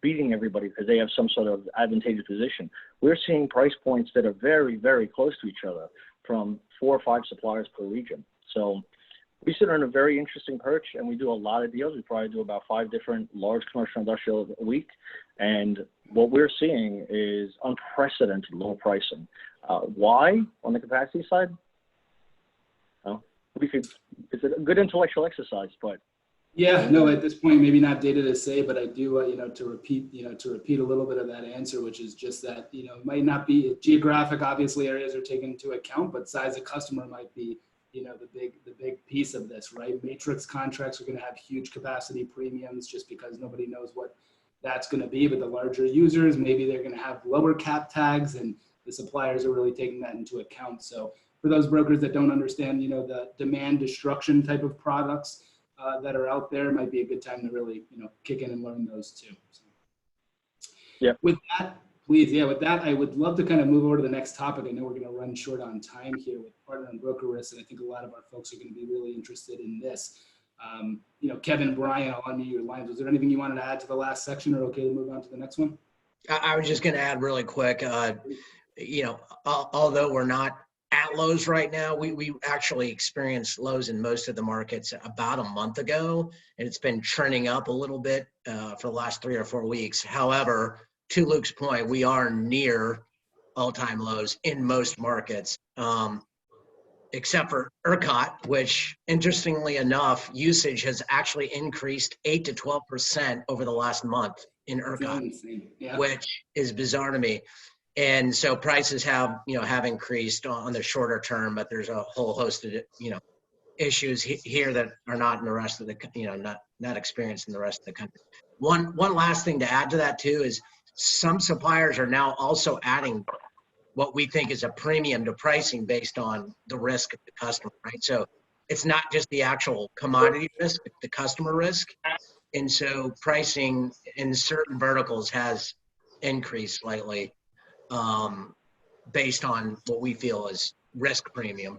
beating everybody because they have some sort of advantageous position. We're seeing price points that are very, very close to each other from 4 or 5 suppliers per region. So we sit on a very interesting perch, and we do a lot of deals. We probably do about 5 different large commercial industrial a week. And what we're seeing is unprecedented low pricing. Why on the capacity side? It's a good intellectual exercise, but. Yeah, no, at this point, maybe not data to say, but I do, to repeat a little bit of that answer, which is just that, it might not be geographic, obviously areas are taken into account, but size of customer might be, the big piece of this, right? Matrix contracts are going to have huge capacity premiums just because nobody knows what that's going to be. But the larger users, maybe they're going to have lower cap tags, and the suppliers are really taking that into account. So for those brokers that don't understand, the demand destruction type of products that are out there, it might be a good time to really, kick in and learn those too. So, yeah. With that, I would love to kind of move over to the next topic. I know we're going to run short on time here with partner and broker risk, and I think a lot of our folks are going to be really interested in this. Kevin, Brian, I'll unmute your lines. Was there anything you wanted to add to the last section, or okay to move on to the next one? I was just going to add really quick, although we're not at lows right now, we actually experienced lows in most of the markets about a month ago, and it's been trending up a little bit for the last 3 or 4 weeks. However, to Luke's point, we are near all-time lows in most markets, except for ERCOT, which, interestingly enough, usage has actually increased 8 to 12% over the last month in ERCOT, which is bizarre to me. And so prices have increased on the shorter term, but there's a whole host of, issues here that are not in the rest of the, not experienced in the rest of the country. One last thing to add to that too is some suppliers are now also adding what we think is a premium to pricing based on the risk of the customer, right? So it's not just the actual commodity risk, it's the customer risk. And so pricing in certain verticals has increased slightly based on what we feel is risk premium.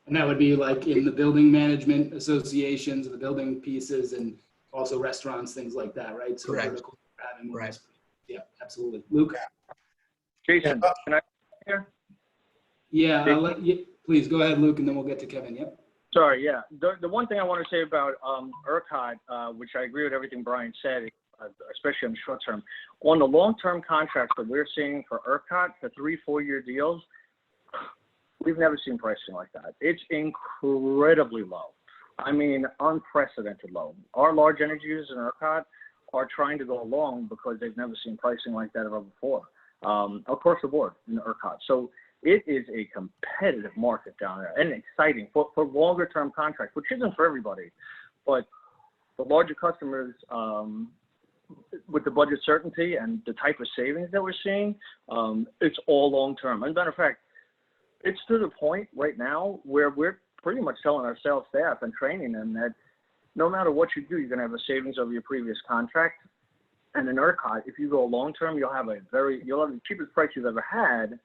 And that would be like in the building management associations, the building pieces, and also restaurants, things like that, right? So correct. Right. Yeah, absolutely. Luke? Jason, can I hear? Yeah, I'll let you, please go ahead, Luke, and then we'll get to Kevin. Yep. Sorry, yeah. The one thing I want to say about ERCOT, which I agree with everything Brian said, especially on the short term. On the long-term contracts that we're seeing for ERCOT, for 3-4 year deals, we've never seen pricing like that. It's incredibly low. I mean, unprecedented low. Our large energy users in ERCOT are trying to go along because they've never seen pricing like that ever before, across the board in ERCOT. So it is a competitive market down there and exciting for longer term contracts, which isn't for everybody, but the larger customers, with the budget certainty and the type of savings that we're seeing, it's all long term. As a matter of fact, it's to the point right now where we're pretty much telling our sales staff and training them that no matter what you do, you're going to have a savings over your previous contract. And in ERCOT, if you go long term, you'll have the cheapest price you've ever had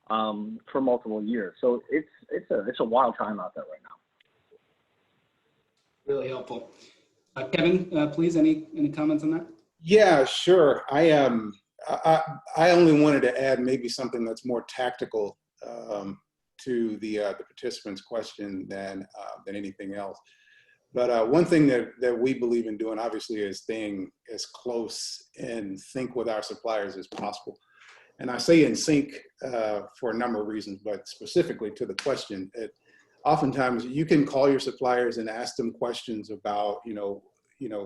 for multiple years. So it's a wild time out there right now. Really helpful. Kevin, please, any comments on that? Yeah, sure. I only wanted to add maybe something that's more tactical to the participant's question than anything else. But one thing that we believe in doing, obviously, is staying as close in sync with our suppliers as possible. And I say in sync for a number of reasons, but specifically to the question, oftentimes you can call your suppliers and ask them questions about,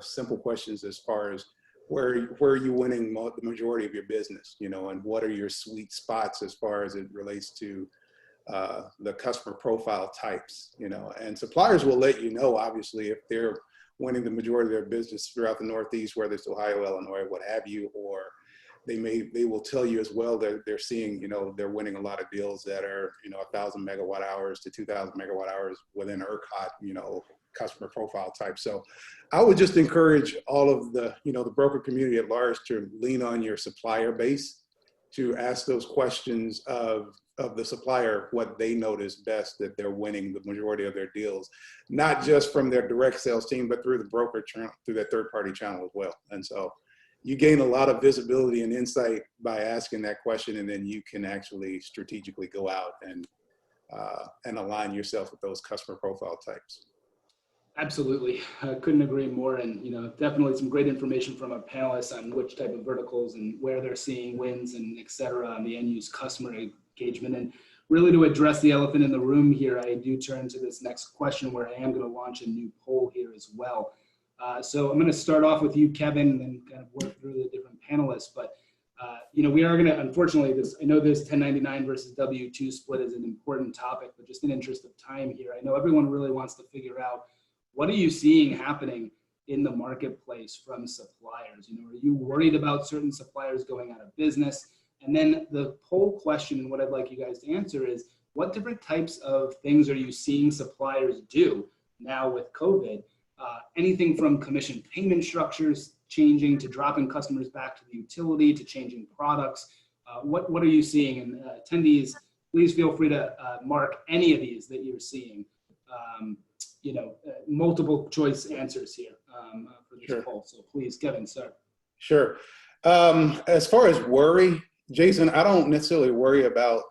simple questions as far as where are you winning the majority of your business, and what are your sweet spots as far as it relates to the customer profile types, and suppliers will let you know, obviously, if they're winning the majority of their business throughout the Northeast, whether it's Ohio, Illinois, what have you, or they will tell you as well that they're seeing, they're winning a lot of deals that are, 1,000 megawatt hours to 2,000 megawatt hours within ERCOT, customer profile type. So I would just encourage all of the, the broker community at large to lean on your supplier base to ask those questions of the supplier, what they notice best that they're winning the majority of their deals, not just from their direct sales team, but through the broker channel, through that third-party channel as well. And so you gain a lot of visibility and insight by asking that question, and then you can actually strategically go out and align yourself with those customer profile types. Absolutely. I couldn't agree more. And, definitely some great information from our panelists on which type of verticals and where they're seeing wins and et cetera on the end use customer engagement. And really to address the elephant in the room here, I do turn to this next question where I am going to launch a new poll here as well. So I'm going to start off with you, Kevin, and then kind of work through the different panelists. But, we are going to, unfortunately, I know this 1099 versus W-2 split is an important topic, but just in interest of time here, I know everyone really wants to figure out, what are you seeing happening in the marketplace from suppliers? Are you worried about certain suppliers going out of business? And then the poll question, and what I'd like you guys to answer is, what different types of things are you seeing suppliers do now with COVID? Anything from commission payment structures changing to dropping customers back to the utility to changing products. What are you seeing? And attendees, please feel free to mark any of these that you're seeing. Multiple choice answers here for this Sure. poll. So please, Kevin, sir. Sure. As far as worry, Jason, I don't necessarily worry about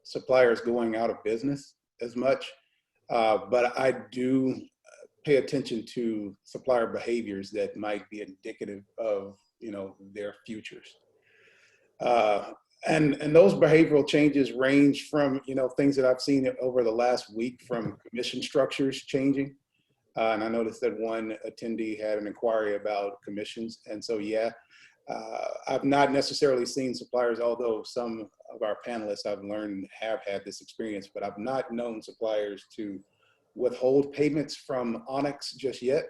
suppliers going out of business as much, but I do pay attention to supplier behaviors that might be indicative of, their futures. And those behavioral changes range from, things that I've seen over the last week, from commission structures changing. And I noticed that one attendee had an inquiry about commissions. And so, I've not necessarily seen suppliers, although some of our panelists I've learned have had this experience, but I've not known suppliers to withhold payments from Onyx just yet.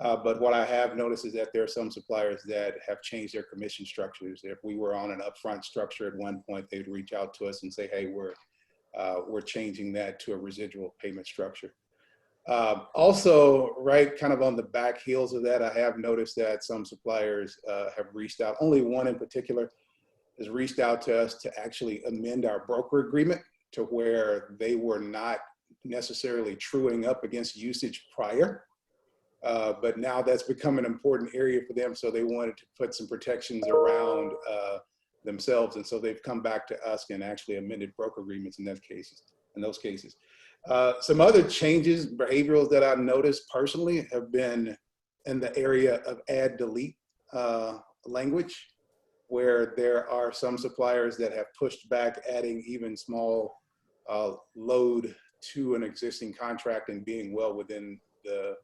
But what I have noticed is that there are some suppliers that have changed their commission structures. If we were on an upfront structure at one point, they'd reach out to us and say, hey, we're changing that to a residual payment structure. Also, right kind of on the back heels of that, I have noticed that some suppliers have reached out. Only one in particular has reached out to us to actually amend our broker agreement to where they were not necessarily truing up against usage prior. But now that's become an important area for them. So they wanted to put some protections around themselves. And so they've come back to us and actually amended broker agreements in those cases. Some other changes, behaviorals, that I've noticed personally have been in the area of add delete language, where there are some suppliers that have pushed back adding even small load to an existing contract and being well within the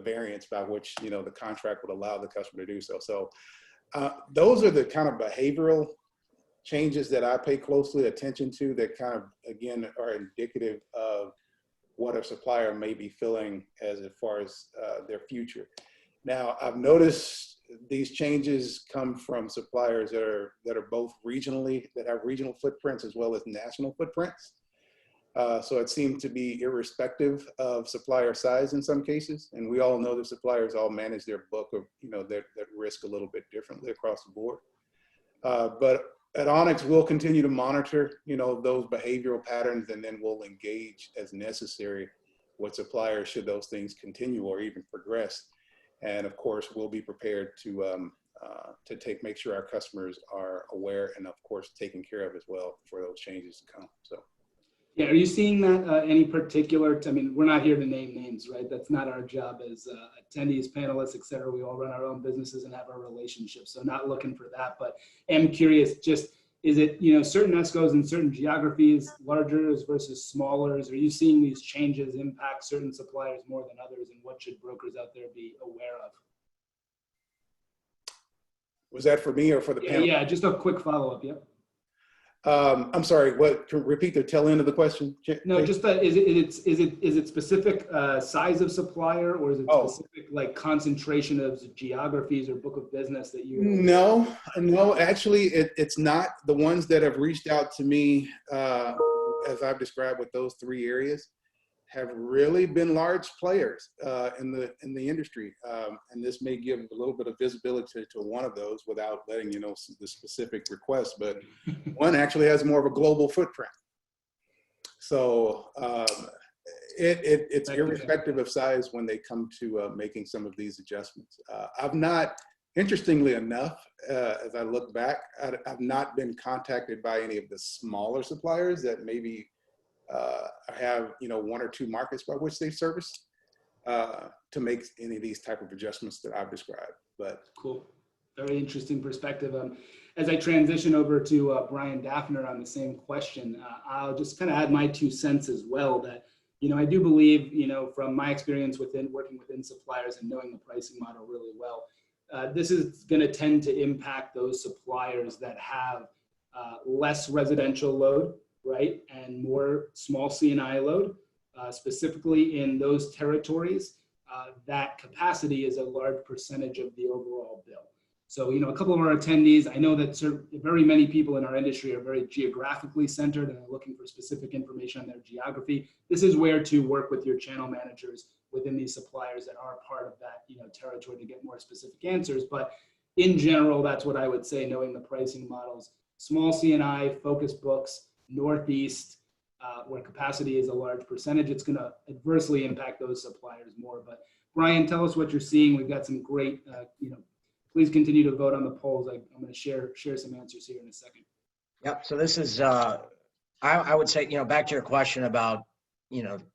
variance by which, the contract would allow the customer to do so. So those are the kind of behavioral changes that I pay closely attention to that kind of, again, are indicative of what a supplier may be feeling as far as their future. Now, I've noticed these changes come from suppliers that are both regionally, that have regional footprints as well as national footprints. So it seemed to be irrespective of supplier size in some cases. And we all know that suppliers all manage their book of, that risk a little bit differently across the board. But at Onyx, we'll continue to monitor, those behavioral patterns, and then we'll engage as necessary what suppliers should those things continue or even progress. And of course, we'll be prepared to make sure our customers are aware and of course taken care of as well for those changes to come. So. Yeah, are you seeing that any particular, I mean, we're not here to name names, right? That's not our job as attendees, panelists, et cetera. We all run our own businesses and have our relationships. So not looking for that, but am curious, just, is it, certain ESCOs in certain geographies, larger versus smaller? Are you seeing these changes impact certain suppliers more than others, and what should brokers out there be aware of? Was that for me or for the panel? Yeah, just a quick follow-up, yeah. I'm sorry, what, can you repeat the tail end of the question? No, please? just that, is it specific size of supplier, or is it specific like concentration of geographies or book of business that you? No, actually it's not. The ones that have reached out to me, as I've described with those 3 areas, have really been large players in the industry. And this may give a little bit of visibility to one of those without letting you know the specific request, but one actually has more of a global footprint. So it's irrespective of size when they come to making some of these adjustments. I've not, interestingly enough, as I look back, I've not been contacted by any of the smaller suppliers that maybe have 1 or 2 markets by which they service to make any of these type of adjustments that I've described. But cool, very interesting perspective. As I transition over to Brian Daffner on the same question, I'll just kind of add my 2 cents as well. That I do believe from my experience working within suppliers and knowing the pricing model really well, this is going to tend to impact those suppliers that have less residential load, right, and more small C&I load, specifically in those territories. That capacity is a large percentage of the overall bill. So, a couple of our attendees, I know that very many people in our industry are very geographically centered and are looking for specific information on their geography. This is where to work with your channel managers within these suppliers that are part of that, territory to get more specific answers. But in general, that's what I would say, knowing the pricing models. Small C&I, focus books, Northeast, where capacity is a large percentage, it's going to adversely impact those suppliers more. But Brian, tell us what you're seeing. We've got some great, please continue to vote on the polls. I'm going to share some answers here in a second. Yep. So this is, I would say, back to your question about,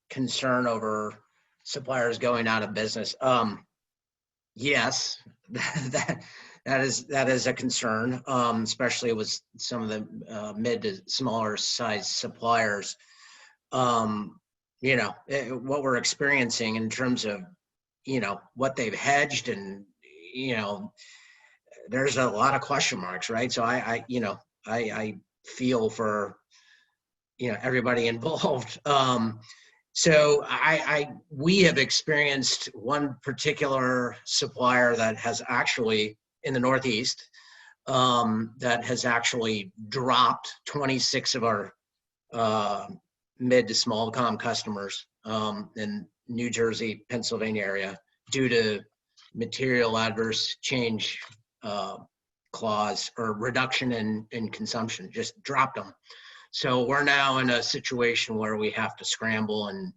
concern over suppliers going out of business. Yes, that is a concern, especially with some of the mid to smaller size suppliers. What we're experiencing in terms of, what they've hedged and, there's a lot of question marks, right? So I feel for, everybody involved. So we have experienced one particular supplier that has actually in the Northeast that has actually dropped 26 of our mid to small comm customers in New Jersey, Pennsylvania area due to material adverse change clause or reduction in consumption, just dropped them. So we're now in a situation where we have to scramble and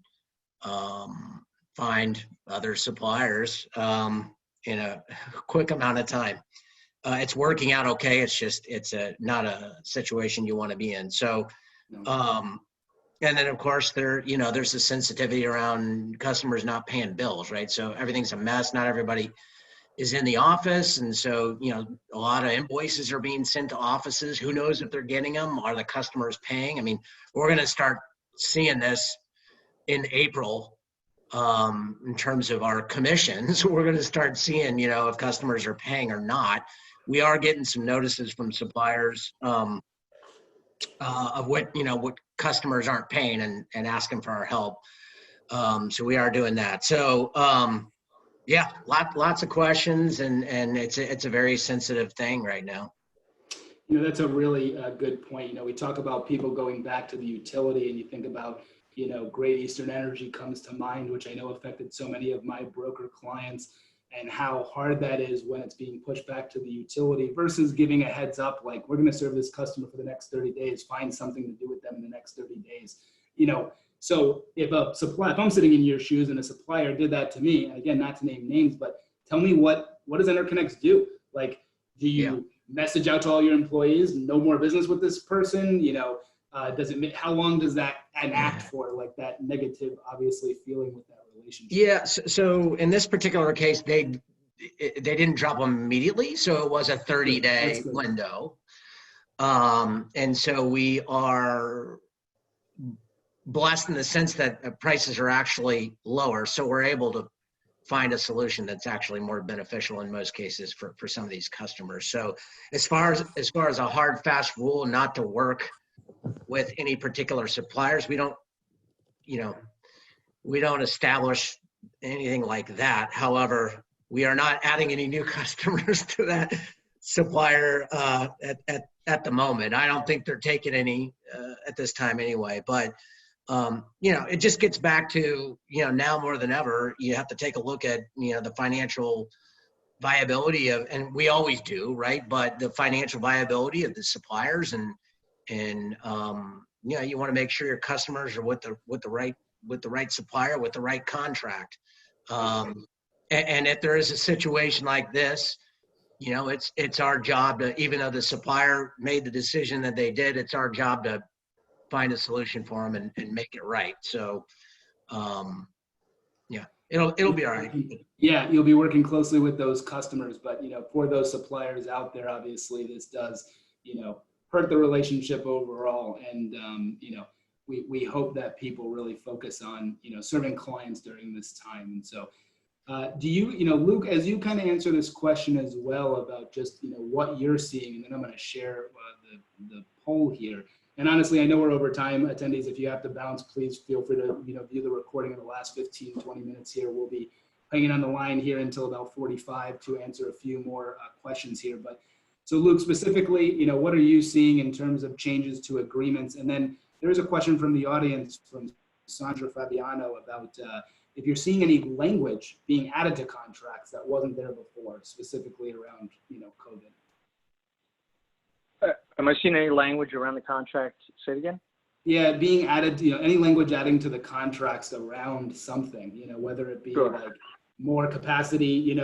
find other suppliers in a quick amount of time. It's working out okay. It's just, not a situation you want to be in. So, and then of course there's a sensitivity around customers not paying bills, right? So everything's a mess. Not everybody is in the office. And so, a lot of invoices are being sent to offices. Who knows if they're getting them? Are the customers paying? I mean, we're going to start seeing this in April in terms of our commissions. We're going to start seeing, if customers are paying or not. We are getting some notices from suppliers of what customers aren't paying and asking for our help. So we are doing that. So, yeah, lots of questions, and it's a very sensitive thing right now. That's a really good point. We talk about people going back to the utility, and you think about, Great Eastern Energy comes to mind, which I know affected so many of my broker clients, and how hard that is when it's being pushed back to the utility versus giving a heads up, like, we're going to serve this customer for the next 30 days, find something to do with them in the next 30 days. So if I'm sitting in your shoes and a supplier did that to me, again, not to name names, but tell me what does Interconnect do? Like, do you message out to all your employees, no more business with this person? How long does that enact for, like that negative, obviously, feeling with that relationship? Yeah. So in this particular case, they didn't drop them immediately. So it was a 30-day window. And so we are blessed in the sense that prices are actually lower. So we're able to find a solution that's actually more beneficial in most cases for some of these customers. So as far as a hard, fast rule not to work with any particular suppliers, we don't establish anything like that. However, we are not adding any new customers to that supplier at the moment. I don't think they're taking any at this time anyway, but it just gets back to, now more than ever, you have to take a look at, the financial viability of, and we always do, right? But the financial viability of the suppliers and you want to make sure your customers are with the right supplier, with the right contract. And if there is a situation like this, it's our job to, even though the supplier made the decision that they did, it's our job to find a solution for them and make it right. So, it'll be all right. Yeah, you'll be working closely with those customers, but for those suppliers out there, obviously this does, hurt the relationship overall. And we hope that people really focus on serving clients during this time. And so, do you, Luke, as you kind of answer this question as well about just what you're seeing, and then I'm going to share the poll here. And honestly, I know we're over time. Attendees, if you have to bounce, please feel free to view the recording in the last 15, 20 minutes here. We'll be hanging on the line here until about 45 to answer a few more questions here. But so Luke, specifically, what are you seeing in terms of changes to agreements? And then there's a question from the audience from Sandra Fabiano about if you're seeing any language being added to contracts that wasn't there before, specifically around COVID. Am I seeing any language around the contract? Say it again. Yeah, being added, any language adding to the contracts around something, whether it be like more capacity,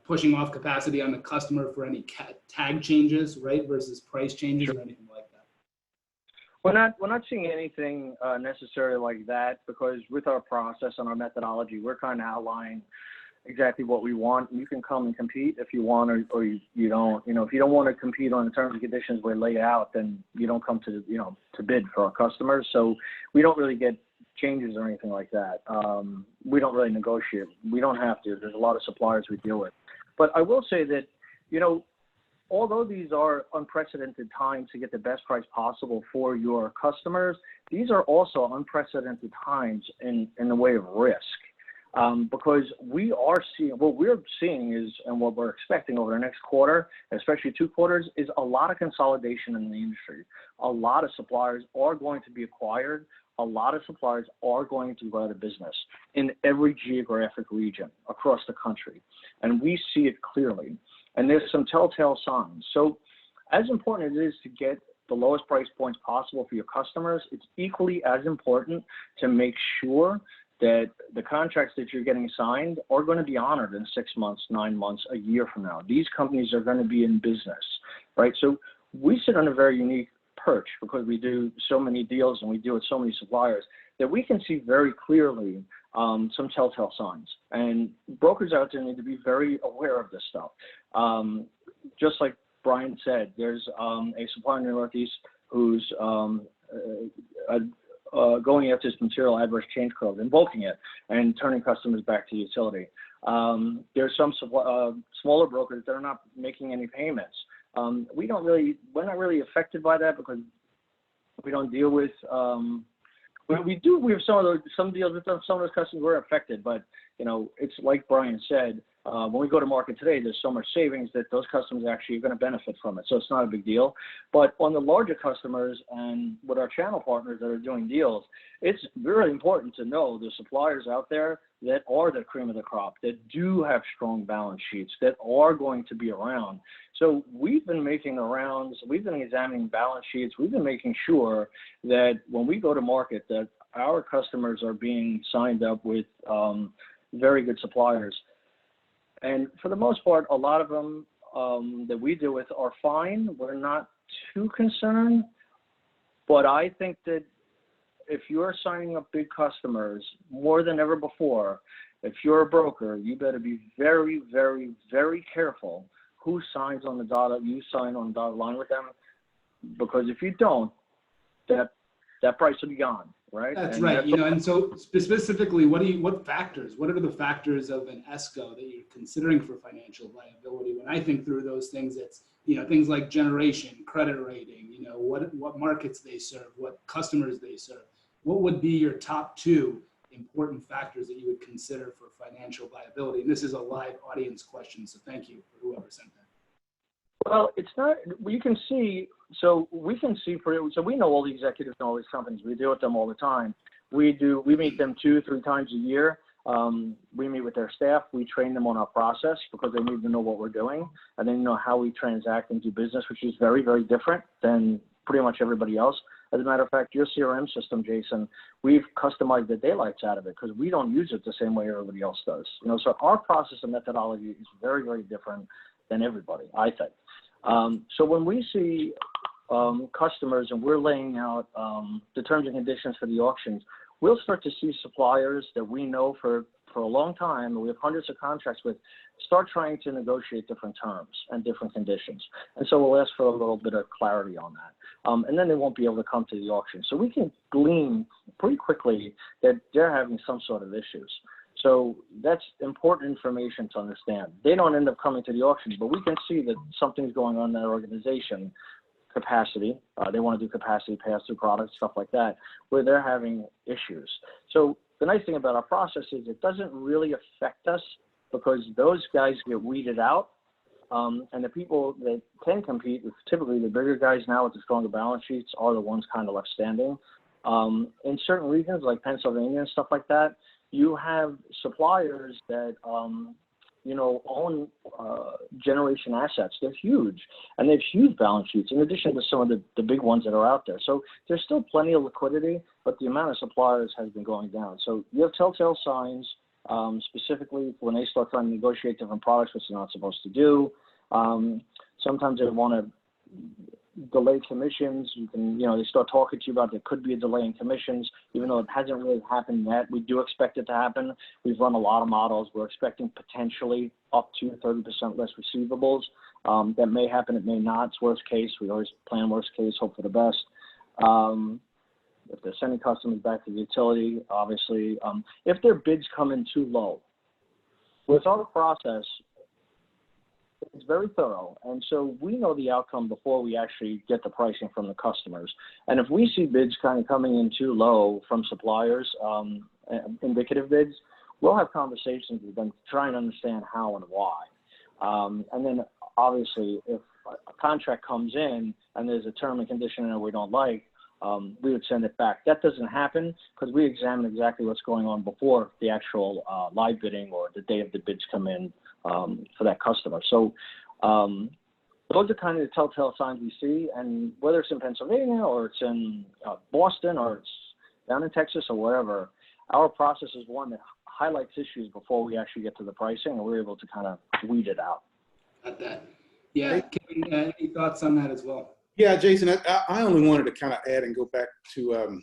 pushing off capacity on the customer for any tag changes, right, versus price changes or anything like that. We're not seeing anything necessarily like that, because with our process and our methodology, we're trying to outline exactly what we want. You can come and compete if you want, or you don't. If you don't want to compete on the terms and conditions we lay out, then you don't come to to bid for our customers. So we don't really get changes or anything like that. We don't really negotiate. We don't have to. There's a lot of suppliers we deal with. But I will say that, although these are unprecedented times to get the best price possible for your customers, these are also unprecedented times in the way of risk. Because we are seeing, what we're seeing is, and what we're expecting over the next quarter, especially 2 quarters, is a lot of consolidation in the industry. A lot of suppliers are going to be acquired. A lot of suppliers are going to go out of business in every geographic region across the country. And we see it clearly. And there's some telltale signs. So as important as it is to get the lowest price points possible for your customers, it's equally as important to make sure that the contracts that you're getting signed are going to be honored in 6 months, 9 months, a year from now. These companies are going to be in business, right? So we sit on a very unique perch because we do so many deals and we deal with so many suppliers that we can see very clearly some telltale signs. And brokers out there need to be very aware of this stuff. Just like Brian said, there's a supplier in the Northeast who's going after this material adverse change code, invoking it, and turning customers back to utility. There's some smaller brokers that are not making any payments. We're not really affected by that because we don't deal with. We have some deals with some of those customers who are affected, but it's like Brian said. When we go to market today, there's so much savings that those customers actually are going to benefit from it. So it's not a big deal. But on the larger customers and with our channel partners that are doing deals, it's very important to know the suppliers out there that are the cream of the crop, that do have strong balance sheets, that are going to be around. So we've been making the rounds, we've been examining balance sheets, we've been making sure that when we go to market, that our customers are being signed up with very good suppliers. And for the most part, a lot of them that we deal with are fine. We're not too concerned. But I think that if you're signing up big customers more than ever before, if you're a broker, you better be very, very, very careful who signs on the dotted, you sign on the dotted line with them, because if you don't, that price will be gone, right? That's And right. You know, and so specifically, what are the factors of an ESCO that you're considering for financial liability? When I think through those things, it's, you know, things like generation, credit rating, you know, what markets they serve, what customers they serve. What would be your top two important factors that you would consider for financial liability? And this is a live audience question, so thank you for whoever sent that. Well, it's not, you can see, so we know all the executives in all these companies. We deal with them all the time. We meet them 2-3 times a year. We meet with their staff. We train them on our process because they need to know what we're doing, and they know how we transact and do business, which is very, very different than pretty much everybody else. As a matter of fact, your CRM system, Jason, we've customized the daylights out of it because we don't use it the same way everybody else does. You know, so our process and methodology is very, very different than everybody, I think. So when we see customers and we're laying out the terms and conditions for the auctions, we'll start to see suppliers that we know for a long time, and we have hundreds of contracts with, start trying to negotiate different terms and different conditions. And so we'll ask for a little bit of clarity on that. And then they won't be able to come to the auction. So we can glean pretty quickly that they're having some sort of issues. So that's important information to understand. They don't end up coming to the auction, but we can see that something's going on in that organization. Capacity, they want to do capacity pass-through products, stuff like that, where they're having issues. So the nice thing about our process is it doesn't really affect us because those guys get weeded out. And the people that can compete, typically the bigger guys now with the stronger balance sheets, are the ones kind of left standing. In certain regions like Pennsylvania and stuff like that, you have suppliers that you know, own generation assets. They're huge, and they have huge balance sheets in addition to some of the big ones that are out there. So there's still plenty of liquidity, but the amount of suppliers has been going down. So you have telltale signs, specifically when they start trying to negotiate different products, which they're not supposed to do. Sometimes they want to delay commissions. They start talking to you about there could be a delay in commissions, even though it hasn't really happened yet. We do expect it to happen. We've run a lot of models. We're expecting potentially up to 30% less receivables. That may happen. It may not. It's worst case. We always plan worst case, hope for the best. If they're sending customers back to the utility, obviously, if their bids come in too low, with our process, it's very thorough, and so we know the outcome before we actually get the pricing from the customers. And if we see bids kind of coming in too low from suppliers, indicative bids, we'll have conversations with them to try and understand how and why. And then obviously, if a contract comes in and there's a term and condition that we don't like, we would send it back. That doesn't happen because we examine exactly what's going on before the actual live bidding or the day of the bids come in for that customer. So those are kind of the telltale signs we see, and whether it's in Pennsylvania or it's in Boston or it's down in Texas or wherever, our process is one that highlights issues before we actually get to the pricing, and we're able to kind of weed it out. Got that. Yeah, Kevin, any thoughts on that as well? Yeah, Jason, I only wanted to kind of add and go back to,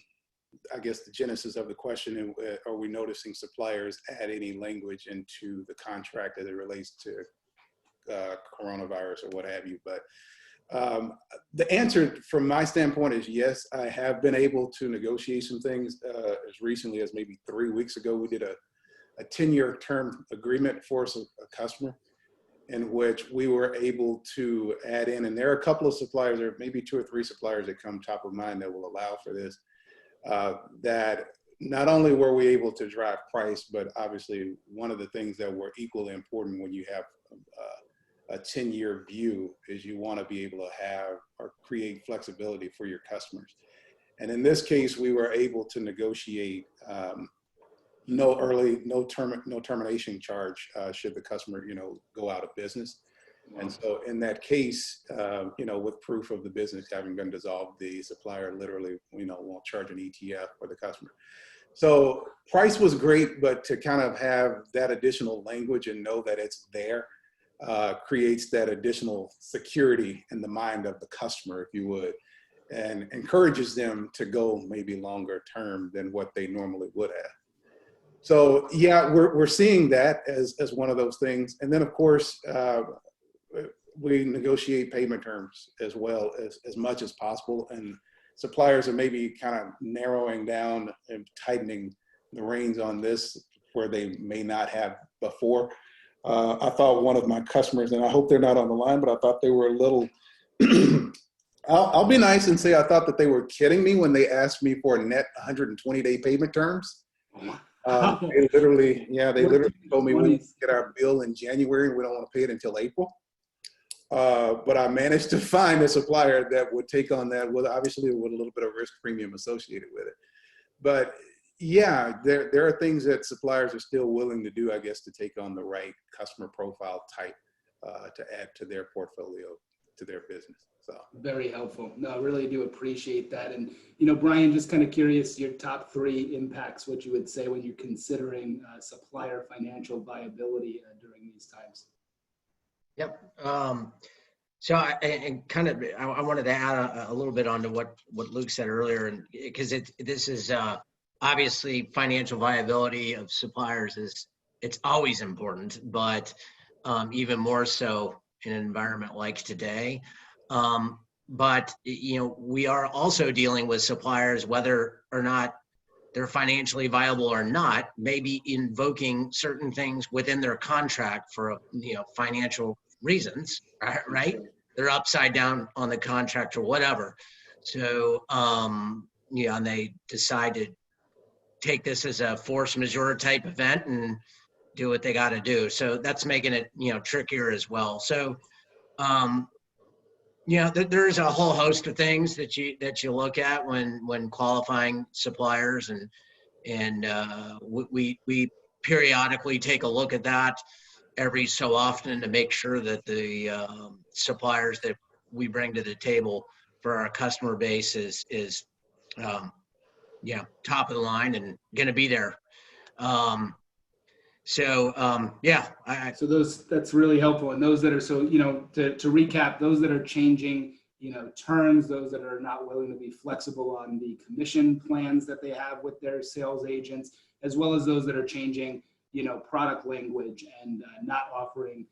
I guess, the genesis of the question. Are we noticing suppliers add any language into the contract as it relates to coronavirus or what have you? But the answer from my standpoint is yes. I have been able to negotiate some things as recently as maybe 3 weeks ago. We did a 10-year term agreement for a customer, in which we were able to add in, and there are a couple of suppliers, or maybe 2 or 3 suppliers that come top of mind that will allow for this, that not only were we able to drive price, but obviously one of the things that were equally important when you have a 10-year view is you want to be able to have or create flexibility for your customers. And in this case, we were able to negotiate no termination charge should the customer, go out of business. And so in that case, with proof of the business having been dissolved, the supplier literally, won't charge an ETF for the customer. So price was great, but to kind of have that additional language and know that it's there creates that additional security in the mind of the customer, if you would, and encourages them to go maybe longer term than what they normally would have. So yeah, we're seeing that as one of those things. And then of course, we negotiate payment terms as well as much as possible. And suppliers are maybe kind of narrowing down and tightening the reins on this where they may not have before. I thought one of my customers, and I hope they're not on the line, but I thought they were a little, I'll be nice and say I thought that they were kidding me when they asked me for net 120-day payment terms. They literally told me we get our bill in January and we don't want to pay it until April. But I managed to find a supplier that would take on that with obviously with a little bit of risk premium associated with it. But yeah, there are things that suppliers are still willing to do, I guess, to take on the right customer profile type to add to their portfolio, to their business. So very helpful. No, I really do appreciate that. And, Brian, just kind of curious, your top 3 impacts, what you would say when you're considering supplier financial viability during these times. Yep. So I wanted to add a little bit onto what Luke said earlier, and because this is obviously financial viability of suppliers it's always important, but even more so in an environment like today. But we are also dealing with suppliers, whether or not they're financially viable or not, maybe invoking certain things within their contract for financial reasons, right? They're upside down on the contract or whatever. So, and they decide to take this as a force majeure type event and do what they got to do. So that's making it, trickier as well. So, there's a whole host of things that you look at when qualifying suppliers, and we periodically take a look at that every so often to make sure that the suppliers that we bring to the table for our customer base is top of the line and going to be there. So that's really helpful. And those that are, to recap, those that are changing, terms, those that are not willing to be flexible on the commission plans that they have with their sales agents, as well as those that are changing, product language and not offering,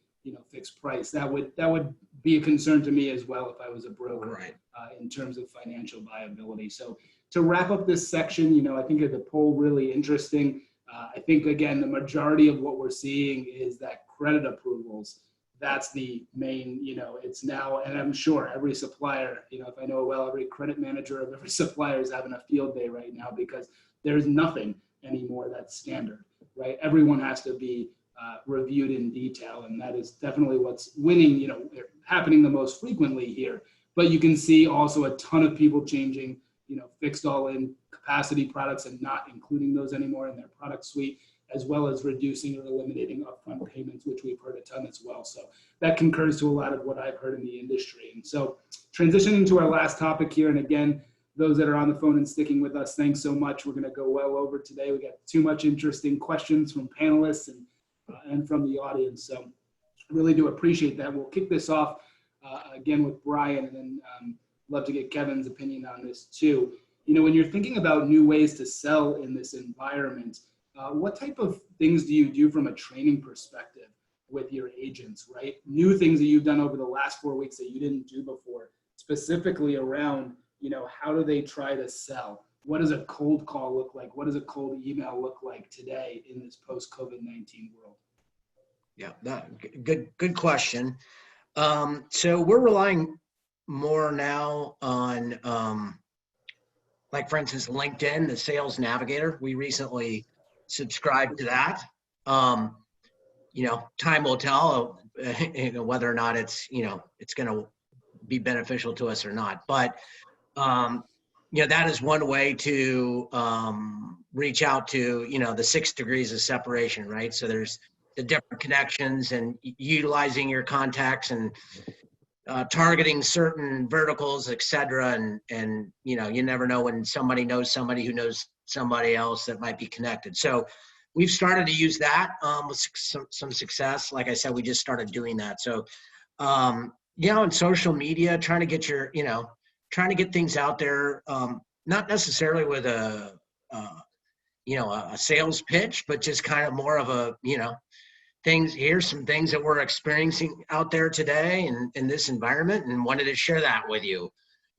fixed price. That would be a concern to me as well if I was a broker, right, in terms of financial viability. So to wrap up this section, I think the poll really interesting. I think, again, the majority of what we're seeing is that credit approvals, that's the main, it's now, and I'm sure every supplier, if I know it well, every credit manager of every supplier is having a field day right now because there's nothing anymore that's standard, right? Everyone has to be reviewed in detail, and that is definitely what's winning, happening the most frequently here. But you can see also a ton of people changing, fixed all-in capacity products and not including those anymore in their product suite, as well as reducing or eliminating upfront payments, which we've heard a ton as well. So that concurs to a lot of what I've heard in the industry. And so transitioning to our last topic here, and again, those that are on the phone and sticking with us, thanks so much. We're going to go well over today. We got too much interesting questions from panelists and from the audience. So I really do appreciate that. We'll kick this off again with Brian, and then love to get Kevin's opinion on this too. When you're thinking about new ways to sell in this environment, what type of things do you do from a training perspective with your agents, right? New things that you've done over the last 4 weeks that you didn't do before, specifically around, how do they try to sell? What does a cold call look like? What does a cold email look like today in this post-COVID-19 world? Yeah, good question. So we're relying more now on, like for instance, LinkedIn, the Sales Navigator. We recently subscribed to that. Time will tell, whether or not it's going to be beneficial to us or not. But that is one way to reach out to the 6 degrees of separation, right? So there's the different connections and utilizing your contacts and targeting certain verticals, et cetera. And, you know, you never know when somebody knows somebody who knows somebody else that might be connected. So we've started to use that with some success. Like I said, we just started doing that. So, you know, in social media, trying to get your, you know, trying to get things out there, not necessarily with you know, a sales pitch, but just kind of more of a, you know, here's some things that we're experiencing out there today in this environment, and wanted to share that with you.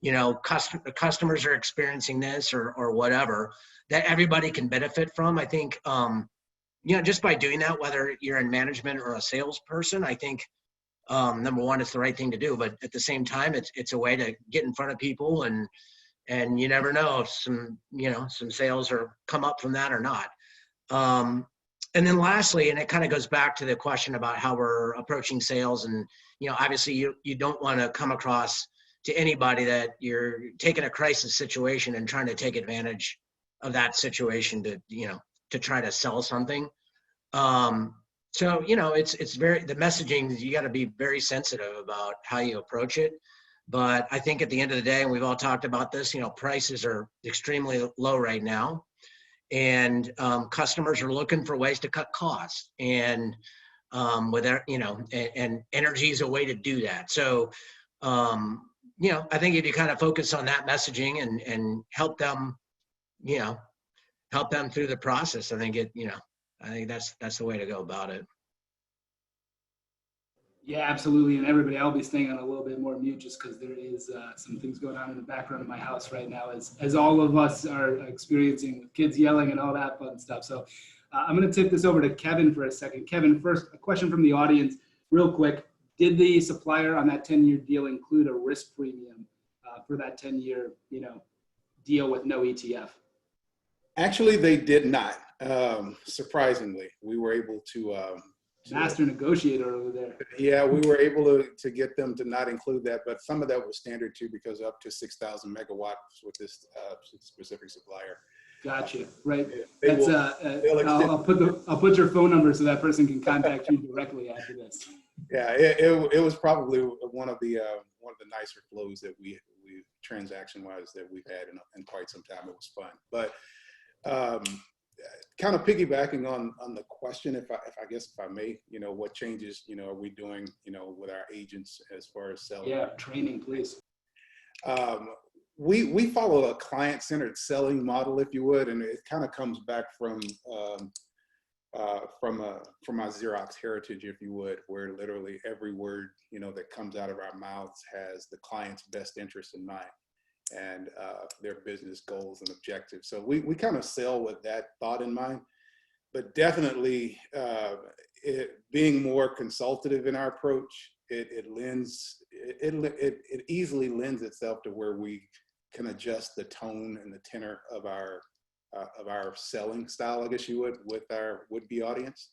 You know, customers are experiencing this or whatever that everybody can benefit from. I think, you know, just by doing that, whether you're in management or a salesperson, I think, number one, it's the right thing to do, but at the same time, it's a way to get in front of people, and you never know if some, you know, some sales are come up from that or not. And then lastly, and it kind of goes back to the question about how we're approaching sales, and, you know, obviously you don't want to come across to anybody that you're taking a crisis situation and trying to take advantage of that situation to, you know, to try to sell something. So, you know, it's the messaging, you got to be very sensitive about how you approach it. But I think at the end of the day, and we've all talked about this, you know, prices are extremely low right now. And customers are looking for ways to cut costs, and you know, and energy is a way to do that. So, you know, I think if you kind of focus on that messaging and help them, you know, help them through the process, I think I think that's the way to go about it. Yeah, absolutely. And everybody, I'll be staying on a little bit more mute just because there is some things going on in the background of my house right now, as all of us are experiencing, with kids yelling and all that fun stuff. So I'm going to tip this over to Kevin for a second. Kevin, first, a question from the audience, real quick. Did the supplier on that 10-year deal include a risk premium for that 10-year, you know, deal with no ETF? Actually, they did not. Surprisingly, we were able to Master negotiator over there. Yeah, we were able to get them to not include that, but some of that was standard too, because up to 6,000 megawatts with this specific supplier. Gotcha. Right. They That's I'll put your phone number so that person can contact you directly after this. Yeah, it was probably one of the nicer flows that we transaction wise that we've had in quite some time. It was fun, but kind of piggybacking on the question, if I may, you know, what changes, you know, are we doing, you know, with our agents as far as selling? Yeah, training, please. We follow a client-centered selling model, if you would, and it kind of comes back from our Xerox heritage, if you would, where literally every word, you know, that comes out of our mouths has the client's best interest in mind, and their business goals and objectives. So we kind of sell with that thought in mind, but definitely being more consultative in our approach, it easily lends itself to where we can adjust the tone and the tenor of our selling style, I guess you would, with our would-be audience.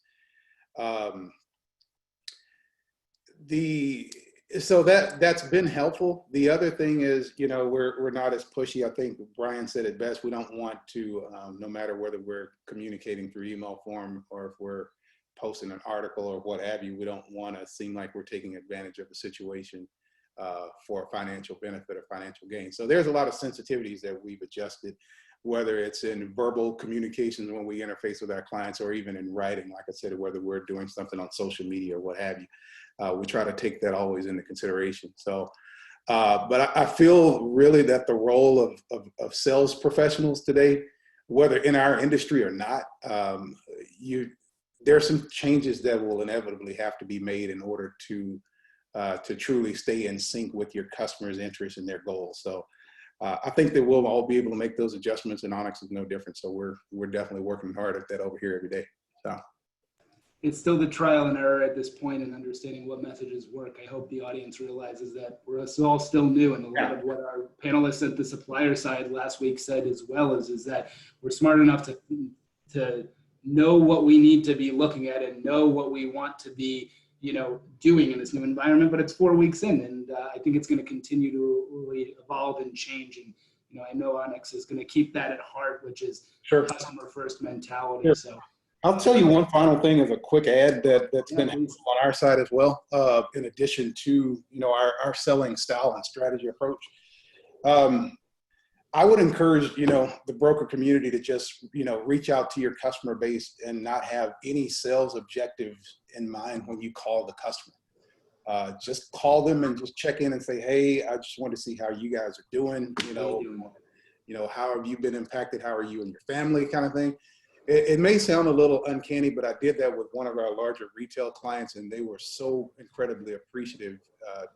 So that's been helpful. The other thing is, you know, we're not as pushy. I think Brian said it best. We don't want to, no matter whether we're communicating through email form or if we're posting an article or what have you, we don't want to seem like we're taking advantage of the situation for a financial benefit or financial gain. So there's a lot of sensitivities that we've adjusted, whether it's in verbal communications when we interface with our clients, or even in writing, like I said, whether we're doing something on social media or what have you. We try to take that always into consideration. So, but I feel really that the role of sales professionals today, whether in our industry or not, there are some changes that will inevitably have to be made in order to truly stay in sync with your customers' interests and their goals. So I think that we'll all be able to make those adjustments, and Onyx is no different. So we're definitely working hard at that over here every day. So. It's still the trial and error at this point in understanding what messages work. I hope the audience realizes that we're all still new, and a lot of what our panelists at the supplier side last week said as well is that we're smart enough to know what we need to be looking at and know what we want to be, you know, doing in this new environment. But it's 4 weeks in, and I think it's going to continue to really evolve and change. And you know, I know Onyx is going to keep that at heart, which is customer first mentality. Sure. So. I'll tell you one final thing as a quick ad that's Yeah, been please. on our side as well. In addition to, our selling style and strategy approach. I would encourage, the broker community to just, reach out to your customer base and not have any sales objectives in mind when you call the customer. Just call them and just check in and say, hey, I just want to see how you guys are doing. How have you been impacted? How are you and your family, kind of thing. It may sound a little uncanny, but I did that with one of our larger retail clients, and they were so incredibly appreciative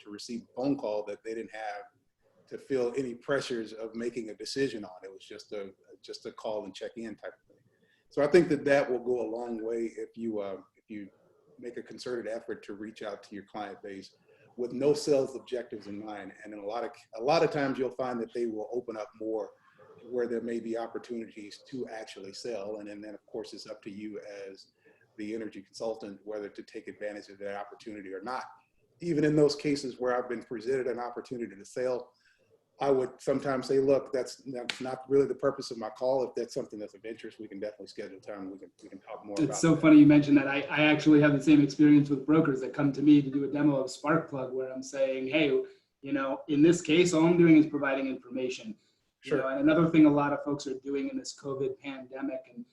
to receive a phone call that they didn't have to feel any pressures of making a decision on. It was just a call and check in type of thing. So I think that will go a long way if you make a concerted effort to reach out to your client base with no sales objectives in mind. And then a lot of times you'll find that they will open up more where there may be opportunities to actually sell. And then of course, it's up to you as the energy consultant, whether to take advantage of that opportunity or not. Even in those cases where I've been presented an opportunity to sell, I would sometimes say, look, that's not really the purpose of my call. If that's something that's of interest, we can definitely schedule time. We can talk more about it. It's so funny you mentioned that. I actually have the same experience with brokers that come to me to do a demo of Sparkplug, where I'm saying, hey, in this case, all I'm doing is providing information. Sure. And another thing a lot of folks are doing in this COVID pandemic, and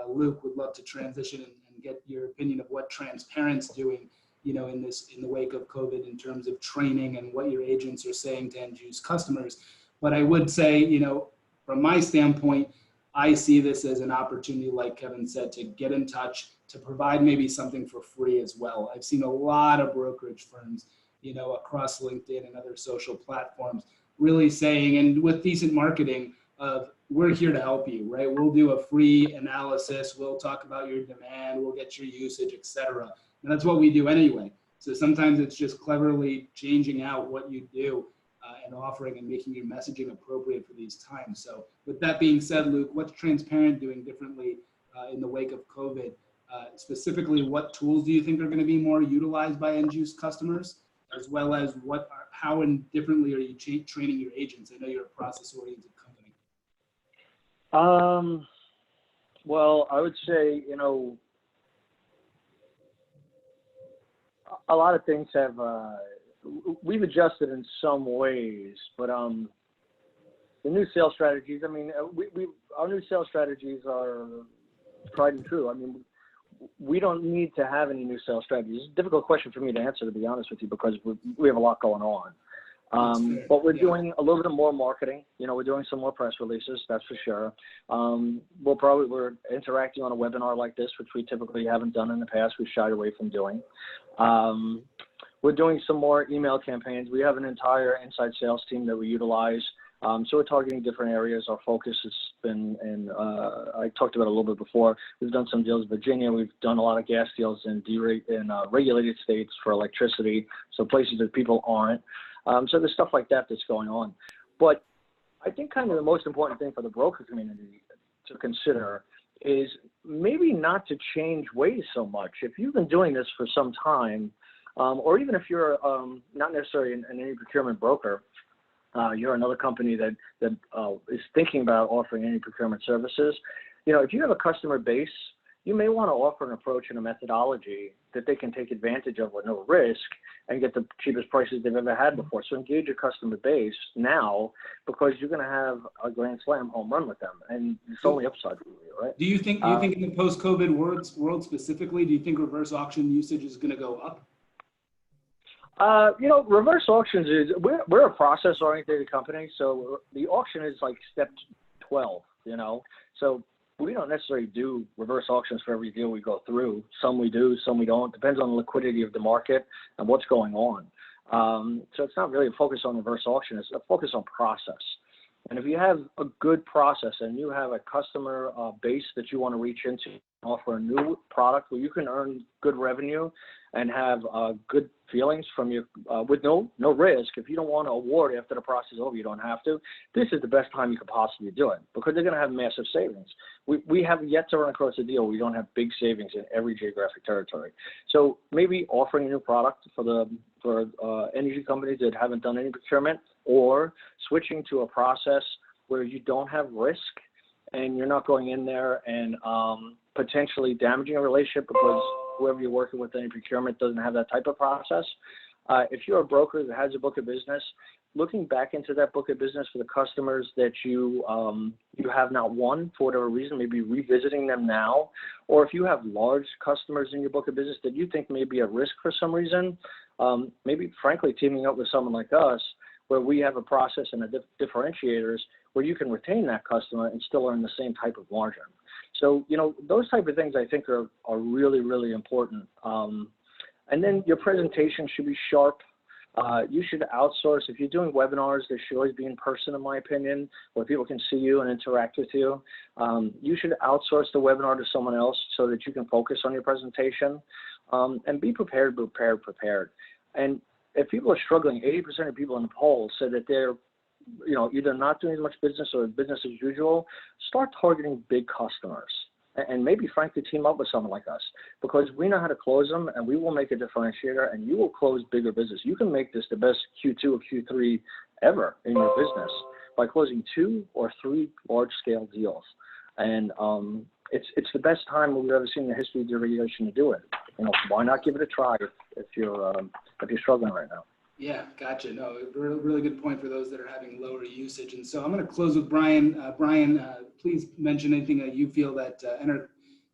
Luke would love to transition and get your opinion of what Transparent's doing, in the wake of COVID in terms of training and what your agents are saying to end use customers. But I would say, from my standpoint, I see this as an opportunity, like Kevin said, to get in touch, to provide maybe something for free as well. I've seen a lot of brokerage firms, across LinkedIn and other social platforms really saying, and with decent marketing, of we're here to help you, right? We'll do a free analysis. We'll talk about your demand. We'll get your usage, et cetera. And that's what we do anyway. So sometimes it's just cleverly changing out what you do and offering and making your messaging appropriate for these times. So with that being said, Luke, what's Transparent doing differently in the wake of COVID? Specifically, what tools do you think are going to be more utilized by end use customers, as well as how and differently are you training your agents? I know you're a process-oriented company. Well, I would say, a lot of things have, we've adjusted in some ways, but the new sales strategies, our new sales strategies are tried and true. We don't need to have any new sales strategies. It's a difficult question for me to answer, to be honest with you, because we have a lot going on. But we're doing a little bit more marketing. We're doing some more press releases, that's for sure. We're interacting on a webinar like this, which we typically haven't done in the past. We've shied away from doing. We're doing some more email campaigns. We have an entire inside sales team that we utilize. So we're targeting different areas. Our focus has been, I talked about it a little bit before. We've done some deals in Virginia. We've done a lot of gas deals in regulated states for electricity, so places that people aren't. So there's stuff like that that's going on. But I think kind of the most important thing for the broker community to consider is maybe not to change ways so much. If you've been doing this for some time, or even if you're not necessarily an energy procurement broker, you're another company that is thinking about offering energy procurement services. If you have a customer base, you may want to offer an approach and a methodology that they can take advantage of with no risk and get the cheapest prices they've ever had before. So engage your customer base now, because you're going to have a grand slam home run with them, and it's only upside for you, right? Do you think in the post-COVID world specifically, do you think reverse auction usage is going to go up? Reverse auctions we're a process-oriented company, so the auction is like step 12, so we don't necessarily do reverse auctions for every deal we go through. Some we do, some we don't. Depends on the liquidity of the market and what's going on. So it's not really a focus on reverse auction, it's a focus on process. And if you have a good process and you have a customer base that you want to reach into, offer a new product where you can earn good revenue and have good feelings from your with no risk. If you don't want to award after the process is over, you don't have to. This is the best time you could possibly do it, because they're going to have massive savings. We have yet to run across a deal where we don't have big savings in every geographic territory. So maybe offering a new product for energy companies that haven't done any procurement, or switching to a process where you don't have risk and you're not going in there and potentially damaging a relationship because whoever you're working with in procurement doesn't have that type of process. If you're a broker that has a book of business, looking back into that book of business for the customers that you have not won for whatever reason, maybe revisiting them now, or if you have large customers in your book of business that you think may be at risk for some reason, maybe frankly teaming up with someone like us where we have a process and a differentiators where you can retain that customer and still earn the same type of margin. So, those type of things I think are really, really important. And then your presentation should be sharp. You should outsource. If you're doing webinars, they should always be in person, in my opinion, where people can see you and interact with you. You should outsource the webinar to someone else so that you can focus on your presentation, and be prepared. And if people are struggling, 80% of people in the poll said that they're, either not doing as much business or business as usual. Start targeting big customers. And maybe frankly team up with someone like us, because we know how to close them and we will make a differentiator and you will close bigger business. You can make this the best Q2 or Q3 ever in your business by closing 2 or 3 large scale deals. And it's the best time we've ever seen in the history of the regulation to do it. Why not give it a try if you're struggling right now? Yeah, gotcha. No, really good point for those that are having lower usage. And so I'm going to close with Brian. Brian, please mention anything that you feel that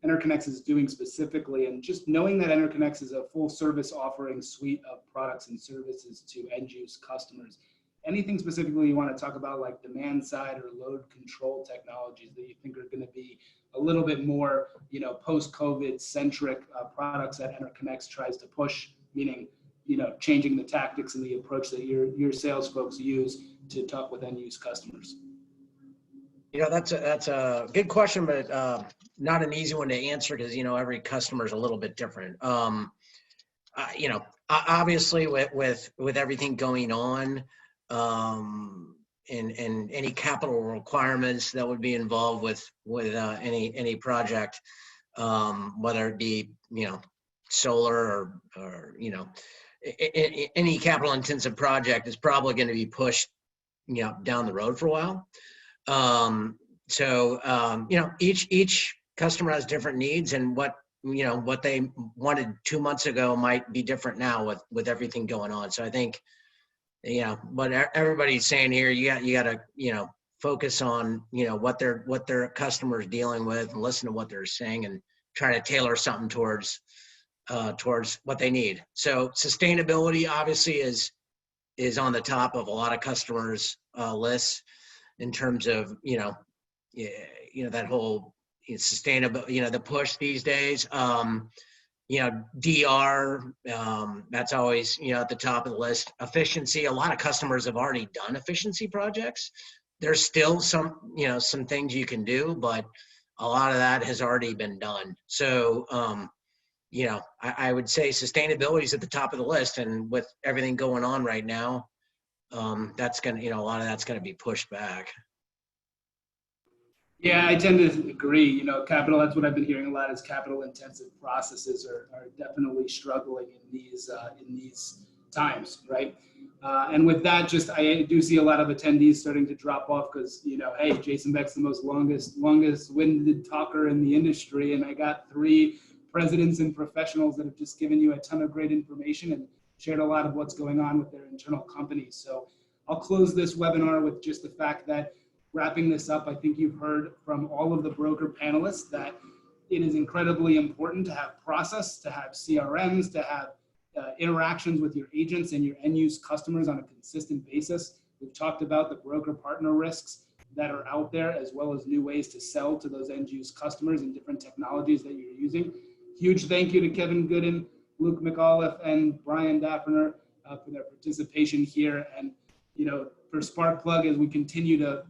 EnterConneX is doing specifically, and just knowing that EnterConneX is a full service offering suite of products and services to end use customers. Anything specifically you want to talk about, like demand side or load control technologies that you think are going to be a little bit more, post-COVID centric products that EnterConneX tries to push, meaning changing the tactics and the approach that your sales folks use to talk with end use customers? That's a good question, but not an easy one to answer because, every customer is a little bit different. Obviously with everything going on, and any capital requirements that would be involved with any project, whether it be, solar or any capital intensive project is probably going to be pushed, down the road for a while. Each customer has different needs, and what they wanted 2 months ago might be different now with everything going on. So I think, what everybody's saying here, you got to, focus on, what their customer is dealing with and listen to what they're saying and try to tailor something towards what they need. So sustainability obviously is on the top of a lot of customers' lists in terms of, that whole sustainable, the push these days. DR, that's always, at the top of the list. Efficiency, a lot of customers have already done efficiency projects. There's still some things you can do, but a lot of that has already been done. So, I would say sustainability is at the top of the list, and with everything going on right now, that's going to, a lot of that's going to be pushed back. Yeah, I tend to agree. Capital, that's what I've been hearing a lot, is capital intensive processes are definitely struggling in these times, right? And with that, I do see a lot of attendees starting to drop off because, hey, Jason Beck's the most longest winded talker in the industry, and I got 3 presidents and professionals that have just given you a ton of great information and shared a lot of what's going on with their internal companies. So I'll close this webinar with just the fact that, wrapping this up, I think you've heard from all of the broker panelists that it is incredibly important to have process, to have CRMs, to have interactions with your agents and your end-use customers on a consistent basis. We've talked about the broker partner risks that are out there, as well as new ways to sell to those end-use customers and different technologies that you're using. Huge thank you to Kevin Gooden, Luke McAuliffe, and Brian Daffner for their participation here. And, for Sparkplug, as we continue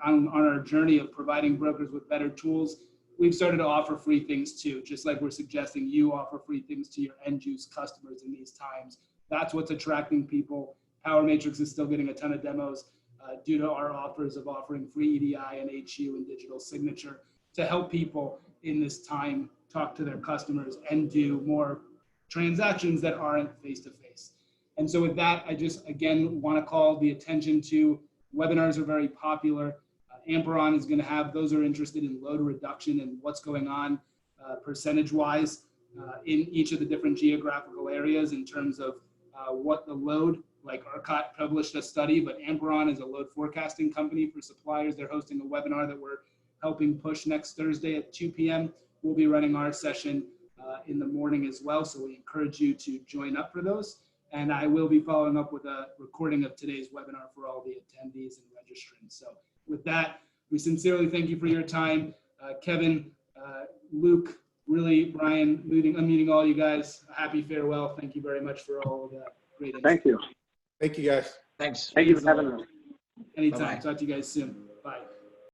on our journey of providing brokers with better tools, we've started to offer free things too, just like we're suggesting you offer free things to your end-use customers in these times. That's what's attracting people. PowerMatrix is still getting a ton of demos due to our offers of offering free EDI and HU and digital signature to help people in this time talk to their customers and do more transactions that aren't face-to-face. And so with that, I just, again, want to call the attention to webinars are very popular. Amperon is going to have, those are interested in load reduction and what's going on percentage-wise in each of the different geographical areas in terms of what the load, like ERCOT published a study, but Amperon is a load forecasting company for suppliers. They're hosting a webinar that we're helping push next Thursday at 2 p.m. We'll be running our session in the morning as well, so we encourage you to join up for those. And I will be following up with a recording of today's webinar for all the attendees and registrants. So with that, we sincerely thank you for your time. Kevin, Luke, really, Brian, unmuting all you guys. Happy farewell. Thank you very much for all of the great insight. Thank you. Thank you, guys. Thanks. Thank you for having us. Anytime. Bye-bye. Talk to you guys soon. Bye.